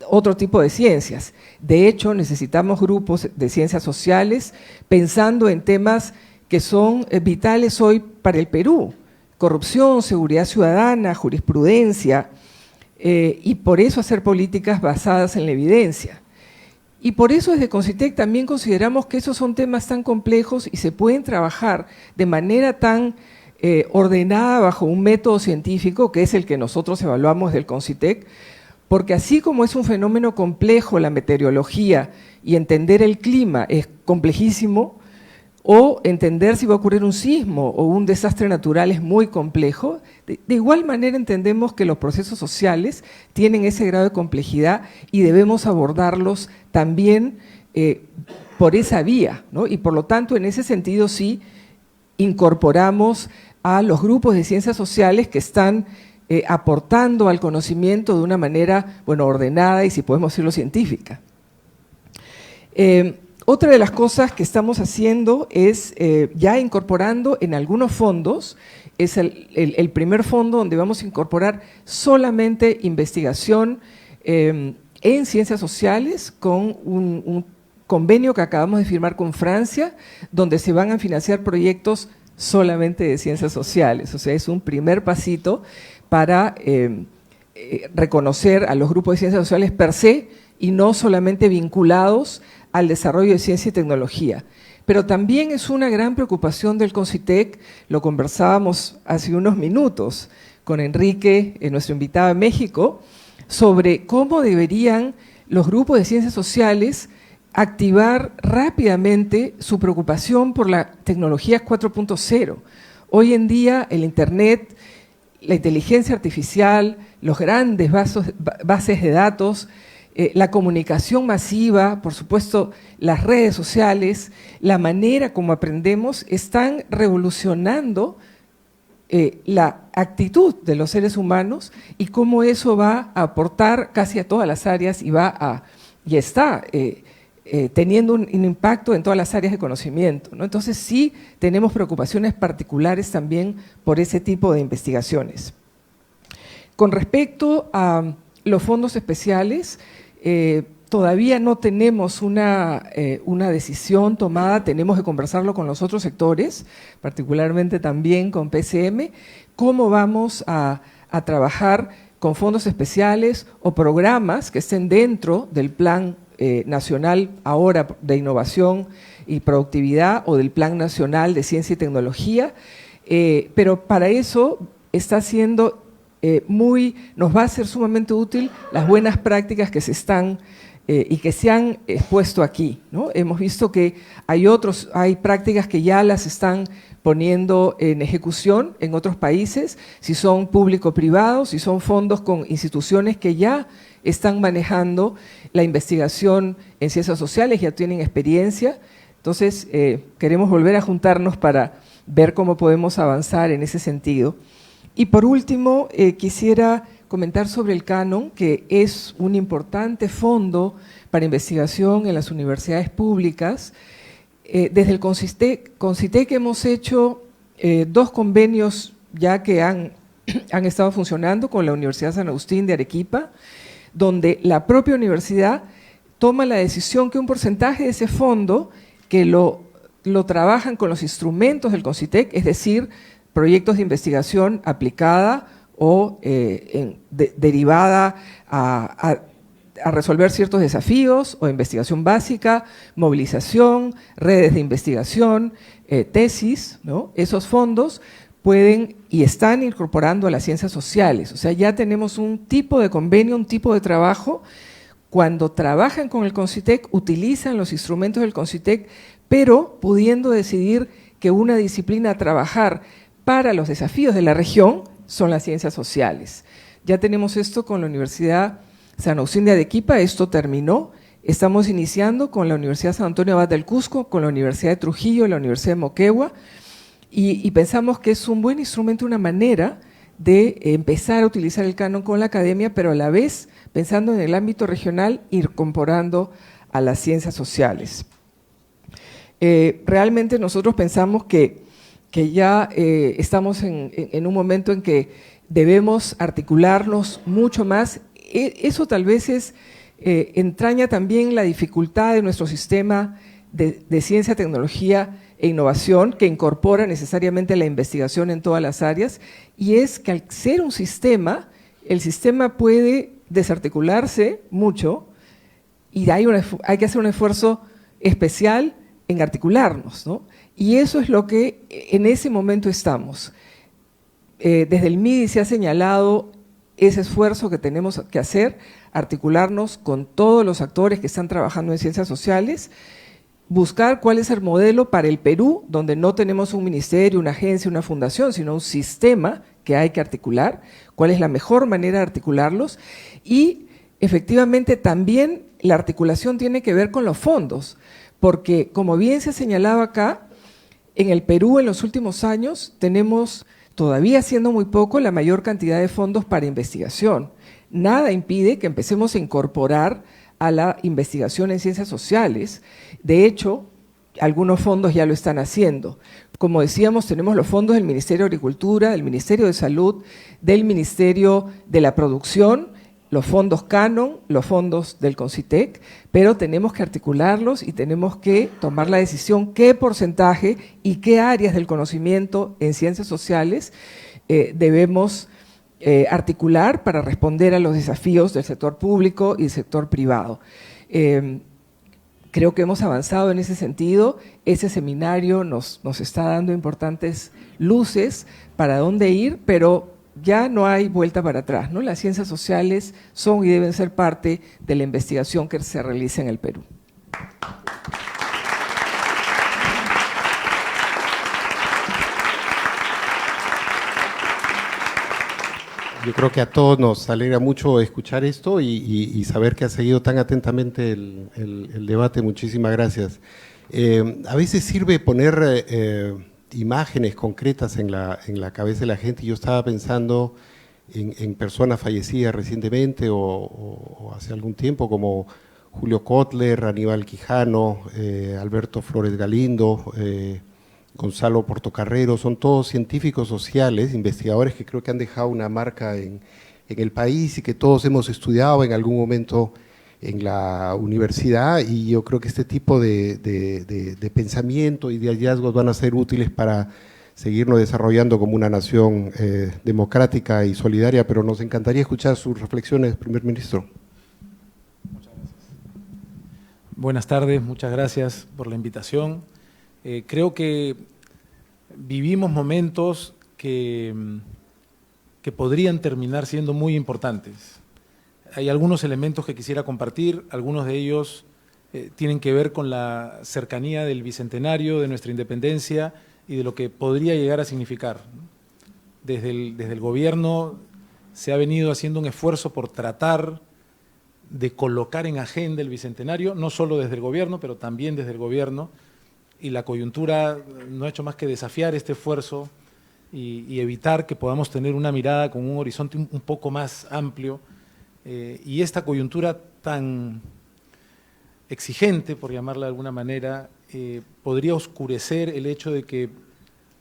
otro tipo de ciencias. De hecho, necesitamos grupos de ciencias sociales pensando en temas que son vitales hoy para el Perú: corrupción, seguridad ciudadana, jurisprudencia, y por eso hacer políticas basadas en la evidencia. Y por eso desde CONCITEC también consideramos que esos son temas tan complejos y se pueden trabajar de manera tan ordenada bajo un método científico, que es el que nosotros evaluamos del CONCITEC, porque así como es un fenómeno complejo la meteorología y entender el clima es complejísimo, o entender si va a ocurrir un sismo o un desastre natural es muy complejo, de igual manera entendemos que los procesos sociales tienen ese grado de complejidad y debemos abordarlos también por esa vía, ¿no? Y por lo tanto, en ese sentido sí incorporamos a los grupos de ciencias sociales que están aportando al conocimiento de una manera, bueno, ordenada y, si podemos decirlo, científica. Otra de las cosas que estamos haciendo es ya incorporando en algunos fondos, es el primer fondo donde vamos a incorporar solamente investigación en ciencias sociales con un convenio que acabamos de firmar con Francia, donde se van a financiar proyectos solamente de ciencias sociales. O sea, es un primer pasito para reconocer a los grupos de ciencias sociales per se y no solamente vinculados al desarrollo de ciencia y tecnología. Pero también es una gran preocupación del CONCITEC, lo conversábamos hace unos minutos con Enrique, nuestro invitado en México, sobre cómo deberían los grupos de ciencias sociales activar rápidamente su preocupación por la tecnología 4.0. Hoy en día el Internet, la inteligencia artificial, los grandes bases de datos, la comunicación masiva, por supuesto, las redes sociales, la manera como aprendemos, están revolucionando la actitud de los seres humanos y cómo eso va a aportar casi a todas las áreas y está teniendo un impacto en todas las áreas de conocimiento, ¿no? Entonces sí tenemos preocupaciones particulares también por ese tipo de investigaciones. Con respecto a los fondos especiales, todavía no tenemos una decisión tomada, tenemos que conversarlo con los otros sectores, particularmente también con PCM, cómo vamos a trabajar con fondos especiales o programas que estén dentro del Plan Nacional ahora de Innovación y Productividad o del Plan Nacional de Ciencia y Tecnología, pero para eso está siendo nos va a ser sumamente útil las buenas prácticas que se están y que se han expuesto aquí, ¿no? Hemos visto que hay prácticas que ya las están poniendo en ejecución en otros países, si son público-privados, si son fondos con instituciones que ya están manejando la investigación en ciencias sociales, ya tienen experiencia. Entonces, queremos volver a juntarnos para ver cómo podemos avanzar en ese sentido. Y por último, quisiera comentar sobre el Canon, que es un importante fondo para investigación en las universidades públicas. Desde el CONCITEC hemos hecho 2 convenios ya que han estado funcionando con la Universidad San Agustín de Arequipa, donde la propia universidad toma la decisión que un porcentaje de ese fondo, que lo trabajan con los instrumentos del CONCITEC, es decir, proyectos de investigación aplicada o derivada a resolver ciertos desafíos o investigación básica, movilización, redes de investigación, tesis, ¿no? Esos fondos pueden y están incorporando a las ciencias sociales. O sea, ya tenemos un tipo de convenio, un tipo de trabajo. Cuando trabajan con el CONCITEC, utilizan los instrumentos del CONCITEC, pero pudiendo decidir que una disciplina a trabajar para los desafíos de la región son las ciencias sociales. Ya tenemos esto con la Universidad San Agustín de Arequipa, esto terminó. Estamos iniciando con la Universidad San Antonio Abad del Cusco, con la Universidad de Trujillo, la Universidad de Moquegua, y pensamos que es un buen instrumento, una manera de empezar a utilizar el canon con la academia, pero a la vez, pensando en el ámbito regional, ir incorporando a las ciencias sociales. Realmente nosotros pensamos que ya estamos en un momento en que debemos articularnos mucho más. Eso tal vez entraña también la dificultad de nuestro sistema de ciencia, tecnología e innovación, que incorpora necesariamente la investigación en todas las áreas, y es que al ser un sistema, el sistema puede desarticularse mucho y hay que hacer un esfuerzo especial en articularnos, ¿no? Y eso es lo que en ese momento estamos. Desde el MIDI se ha señalado ese esfuerzo que tenemos que hacer, articularnos con todos los actores que están trabajando en ciencias sociales, buscar cuál es el modelo para el Perú, donde no tenemos un ministerio, una agencia, una fundación, sino un sistema que hay que articular, cuál es la mejor manera de articularlos, y efectivamente también la articulación tiene que ver con los fondos, porque como bien se señalaba acá, en el Perú en los últimos años tenemos, todavía siendo muy poco, la mayor cantidad de fondos para investigación. Nada impide que empecemos a incorporar a la investigación en ciencias sociales. De hecho, algunos fondos ya lo están haciendo. Como decíamos, tenemos los fondos del Ministerio de Agricultura, del Ministerio de Salud, del Ministerio de la Producción, los fondos Canon, los fondos del CONCITEC, pero tenemos que articularlos y tenemos que tomar la decisión qué porcentaje y qué áreas del conocimiento en ciencias sociales debemos articular para responder a los desafíos del sector público y del sector privado. Creo que hemos avanzado en ese sentido. Ese seminario nos está dando importantes luces para dónde ir, pero ya no hay vuelta para atrás, ¿no? Las ciencias sociales son y deben ser parte de la investigación que se realiza en el Perú. Yo creo que a todos nos alegra mucho escuchar esto y saber que ha seguido tan atentamente el debate. Muchísimas gracias. A veces sirve poner imágenes concretas en la cabeza de la gente. Yo estaba pensando en personas fallecidas recientemente o hace algún tiempo, como Julio Kotler, Aníbal Quijano, Alberto Flores Galindo, Gonzalo Portocarrero. Son todos científicos sociales, investigadores que creo que han dejado una marca en el país y que todos hemos estudiado en algún momento en la universidad, y yo creo que este tipo de pensamiento y de hallazgos van a ser útiles para seguirnos desarrollando como una nación democrática y solidaria, pero nos encantaría escuchar sus reflexiones, primer ministro. Muchas gracias. Buenas tardes, muchas gracias por la invitación. Creo que vivimos momentos que podrían terminar siendo muy importantes. Hay algunos elementos que quisiera compartir, algunos de ellos tienen que ver con la cercanía del bicentenario, de nuestra independencia y de lo que podría llegar a significar. Desde el gobierno se ha venido haciendo un esfuerzo por tratar de colocar en agenda el bicentenario, no solo desde el gobierno, pero también desde el gobierno, y la coyuntura no ha hecho más que desafiar este esfuerzo y evitar que podamos tener una mirada con un horizonte un poco más amplio, y esta coyuntura tan exigente, por llamarla de alguna manera, podría oscurecer el hecho de que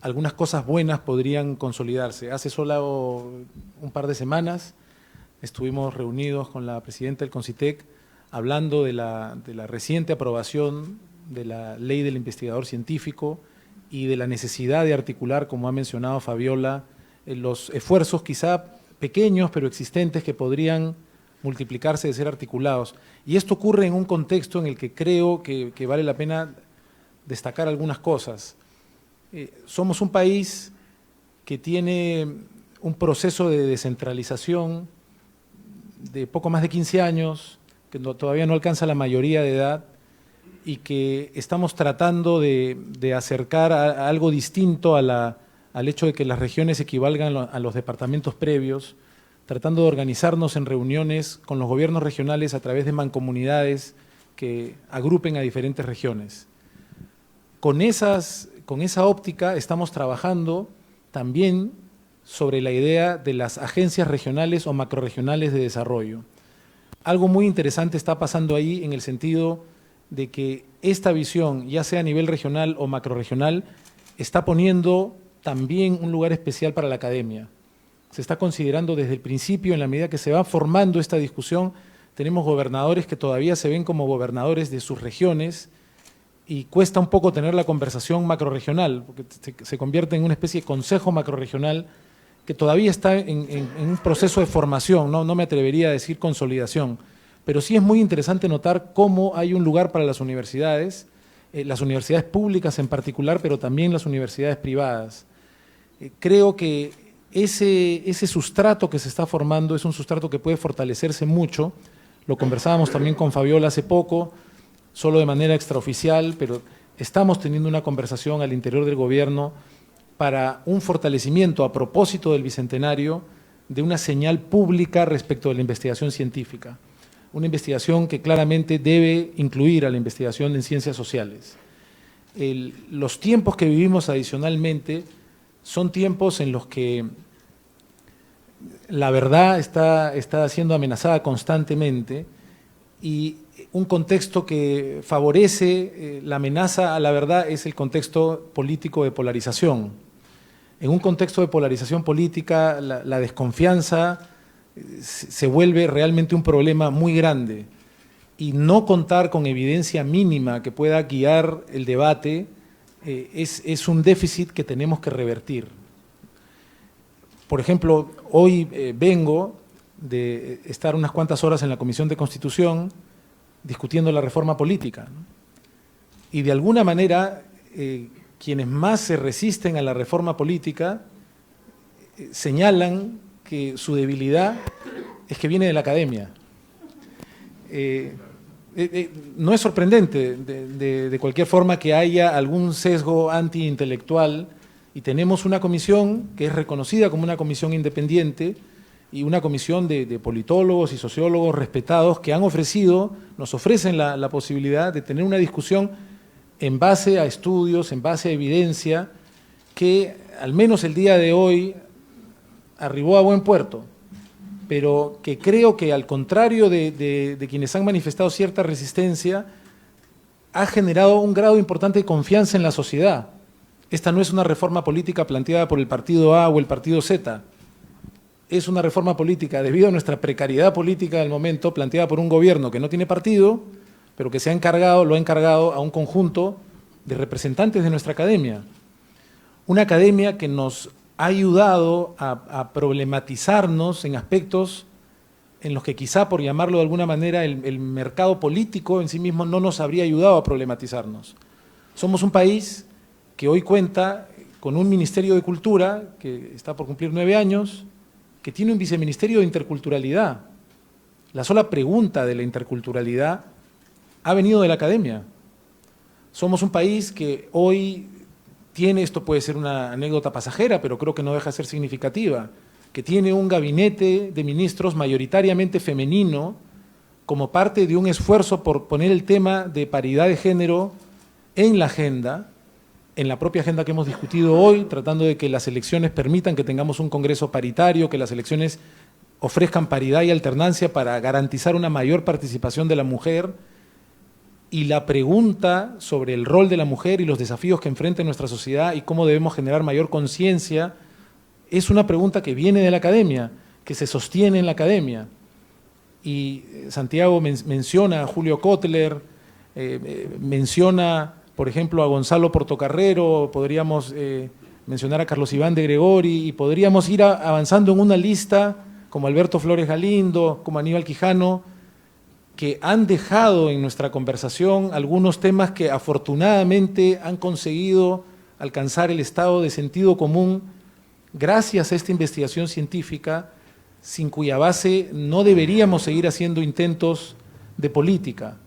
algunas cosas buenas podrían consolidarse. Hace solo un par de semanas estuvimos reunidos con la presidenta del CONCITEC hablando de la reciente aprobación de la ley del investigador científico y de la necesidad de articular, como ha mencionado Fabiola, los esfuerzos quizá pequeños pero existentes que podrían multiplicarse de ser articulados. Y esto ocurre en un contexto en el que creo que vale la pena destacar algunas cosas. Somos un país que tiene un proceso de descentralización de poco más de 15 años, que todavía no alcanza la mayoría de edad, y que estamos tratando de acercar a algo distinto al hecho de que las regiones equivalgan a los departamentos previos, tratando de organizarnos en reuniones con los gobiernos regionales a través de mancomunidades que agrupen a diferentes regiones. Con esa óptica estamos trabajando también sobre la idea de las agencias regionales o macrorregionales de desarrollo. Algo muy interesante está pasando ahí en el sentido de que esta visión, ya sea a nivel regional o macrorregional, está poniendo también un lugar especial para la academia. Se está considerando desde el principio, en la medida que se va formando esta discusión, tenemos gobernadores que todavía se ven como gobernadores de sus regiones y cuesta un poco tener la conversación macrorregional, porque se convierte en una especie de consejo macrorregional que todavía está en un proceso de formación, no me atrevería a decir consolidación, pero sí es muy interesante notar cómo hay un lugar para las universidades públicas en particular, pero también las universidades privadas. Creo que ese sustrato que se está formando es un sustrato que puede fortalecerse mucho, lo conversábamos también con Fabiola hace poco, solo de manera extraoficial, pero estamos teniendo una conversación al interior del gobierno para un fortalecimiento a propósito del Bicentenario de una señal pública respecto de la investigación científica, una investigación que claramente debe incluir a la investigación en ciencias sociales. Los tiempos que vivimos adicionalmente son tiempos en los que la verdad está siendo amenazada constantemente y un contexto que favorece la amenaza a la verdad es el contexto político de polarización. En un contexto de polarización política, la desconfianza se vuelve realmente un problema muy grande y no contar con evidencia mínima que pueda guiar el debate es un déficit que tenemos que revertir. Por ejemplo, hoy vengo de estar unas cuantas horas en la Comisión de Constitución discutiendo la reforma política, ¿no? Y de alguna manera quienes más se resisten a la reforma política señalan que su debilidad es que viene de la academia. No es sorprendente de cualquier forma que haya algún sesgo antiintelectual y tenemos una comisión que es reconocida como una comisión independiente y una comisión de politólogos y sociólogos respetados que nos ofrecen la posibilidad de tener una discusión en base a estudios, en base a evidencia, que al menos el día de hoy arribó a buen puerto, pero que creo que al contrario de quienes han manifestado cierta resistencia, ha generado un grado importante de confianza en la sociedad. Esta no es una reforma política planteada por el partido A o el partido Z, es una reforma política debido a nuestra precariedad política del momento, planteada por un gobierno que no tiene partido, pero que lo ha encargado a un conjunto de representantes de nuestra academia. Una academia que nos ha ayudado a problematizarnos en aspectos en los que quizá, por llamarlo de alguna manera, el mercado político en sí mismo no nos habría ayudado a problematizarnos. Somos un país que hoy cuenta con un Ministerio de Cultura, que está por cumplir 9 años, que tiene un viceministerio de Interculturalidad, la sola pregunta de la interculturalidad ha venido de la academia. Somos un país que hoy tiene, esto puede ser una anécdota pasajera, pero creo que no deja de ser significativa, que tiene un gabinete de ministros mayoritariamente femenino como parte de un esfuerzo por poner el tema de paridad de género en la agenda, en la propia agenda que hemos discutido hoy, tratando de que las elecciones permitan que tengamos un Congreso paritario, que las elecciones ofrezcan paridad y alternancia para garantizar una mayor participación de la mujer. Y la pregunta sobre el rol de la mujer y los desafíos que enfrenta nuestra sociedad y cómo debemos generar mayor conciencia es una pregunta que viene de la academia, que se sostiene en la academia. Y Santiago menciona a Julio Kotler, menciona, por ejemplo, a Gonzalo Portocarrero, podríamos mencionar a Carlos Iván de Gregori, y podríamos ir avanzando en una lista como Alberto Flores Galindo, como Aníbal Quijano, que han dejado en nuestra conversación algunos temas que afortunadamente han conseguido alcanzar el estado de sentido común gracias a esta investigación científica, sin cuya base no deberíamos seguir haciendo intentos de política.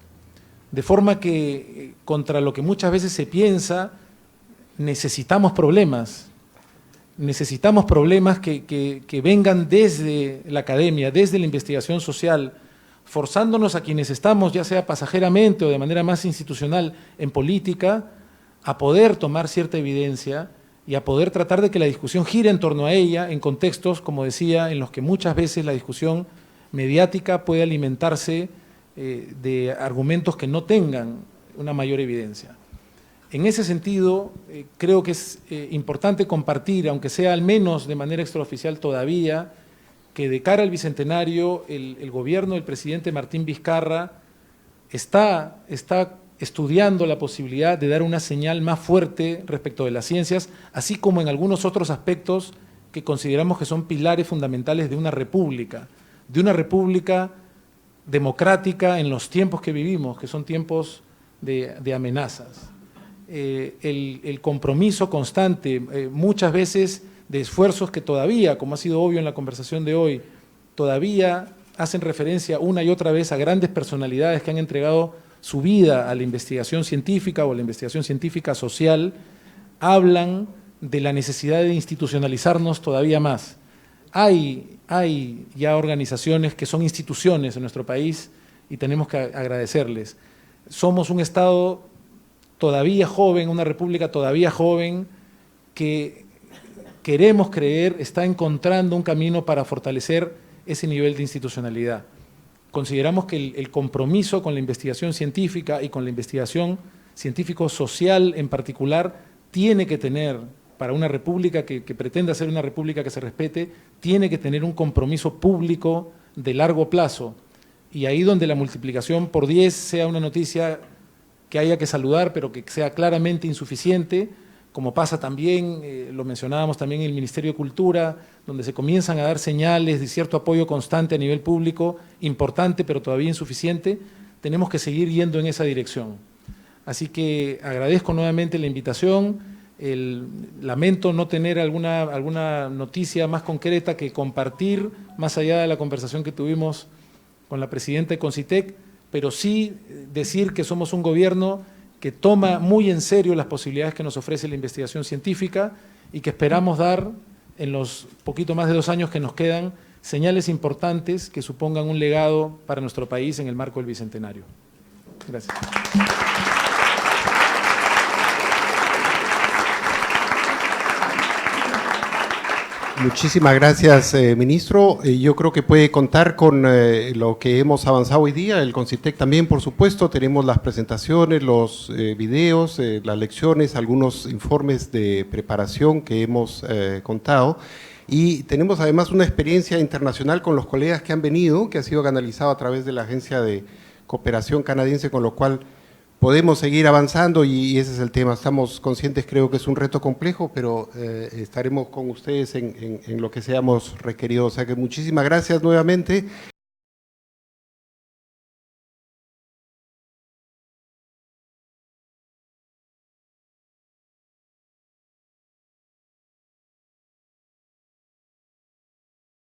De forma que, contra lo que muchas veces se piensa, necesitamos problemas que vengan desde la academia, desde la investigación social, forzándonos a quienes estamos, ya sea pasajeramente o de manera más institucional, en política, a poder tomar cierta evidencia y a poder tratar de que la discusión gire en torno a ella, en contextos, como decía, en los que muchas veces la discusión mediática puede alimentarse de argumentos que no tengan una mayor evidencia. En ese sentido, creo que es importante compartir, aunque sea al menos de manera extraoficial todavía, que de cara al Bicentenario, el gobierno del presidente Martín Vizcarra está estudiando la posibilidad de dar una señal más fuerte respecto de las ciencias, así como en algunos otros aspectos que consideramos que son pilares fundamentales de una república democrática en los tiempos que vivimos, que son tiempos de amenazas. El compromiso constante, muchas veces de esfuerzos que todavía, como ha sido obvio en la conversación de hoy, todavía hacen referencia una y otra vez a grandes personalidades que han entregado su vida a la investigación científica o a la investigación científica social, hablan de la necesidad de institucionalizarnos todavía más. Hay ya organizaciones que son instituciones en nuestro país y tenemos que agradecerles. Somos un Estado todavía joven, una república todavía joven, que queremos creer está encontrando un camino para fortalecer ese nivel de institucionalidad. Consideramos que el compromiso con la investigación científica y con la investigación científico-social en particular tiene que tener, para una república que pretenda ser una república que se respete, tiene que tener un compromiso público de largo plazo. Y ahí donde la multiplicación por 10 sea una noticia que haya que saludar, pero que sea claramente insuficiente, como pasa también, lo mencionábamos también en el Ministerio de Cultura, donde se comienzan a dar señales de cierto apoyo constante a nivel público, importante pero todavía insuficiente, tenemos que seguir yendo en esa dirección. Así que agradezco nuevamente la invitación, lamento no tener alguna noticia más concreta que compartir, más allá de la conversación que tuvimos con la presidenta de CONCITEC, pero sí decir que somos un gobierno que toma muy en serio las posibilidades que nos ofrece la investigación científica y que esperamos dar, en los poquito más de 2 años que nos quedan, señales importantes que supongan un legado para nuestro país en el marco del Bicentenario. Gracias. Muchísimas gracias, ministro. Yo creo que puede contar con lo que hemos avanzado hoy día. El CONCITEC también, por supuesto. Tenemos las presentaciones, los videos, las lecciones, algunos informes de preparación que hemos contado. Y tenemos además una experiencia internacional con los colegas que han venido, que ha sido canalizado a través de la Agencia de Cooperación Canadiense, con lo cual podemos seguir avanzando y ese es el tema. Estamos conscientes, creo que es un reto complejo, pero estaremos con ustedes en lo que seamos requeridos. O sea que muchísimas gracias nuevamente.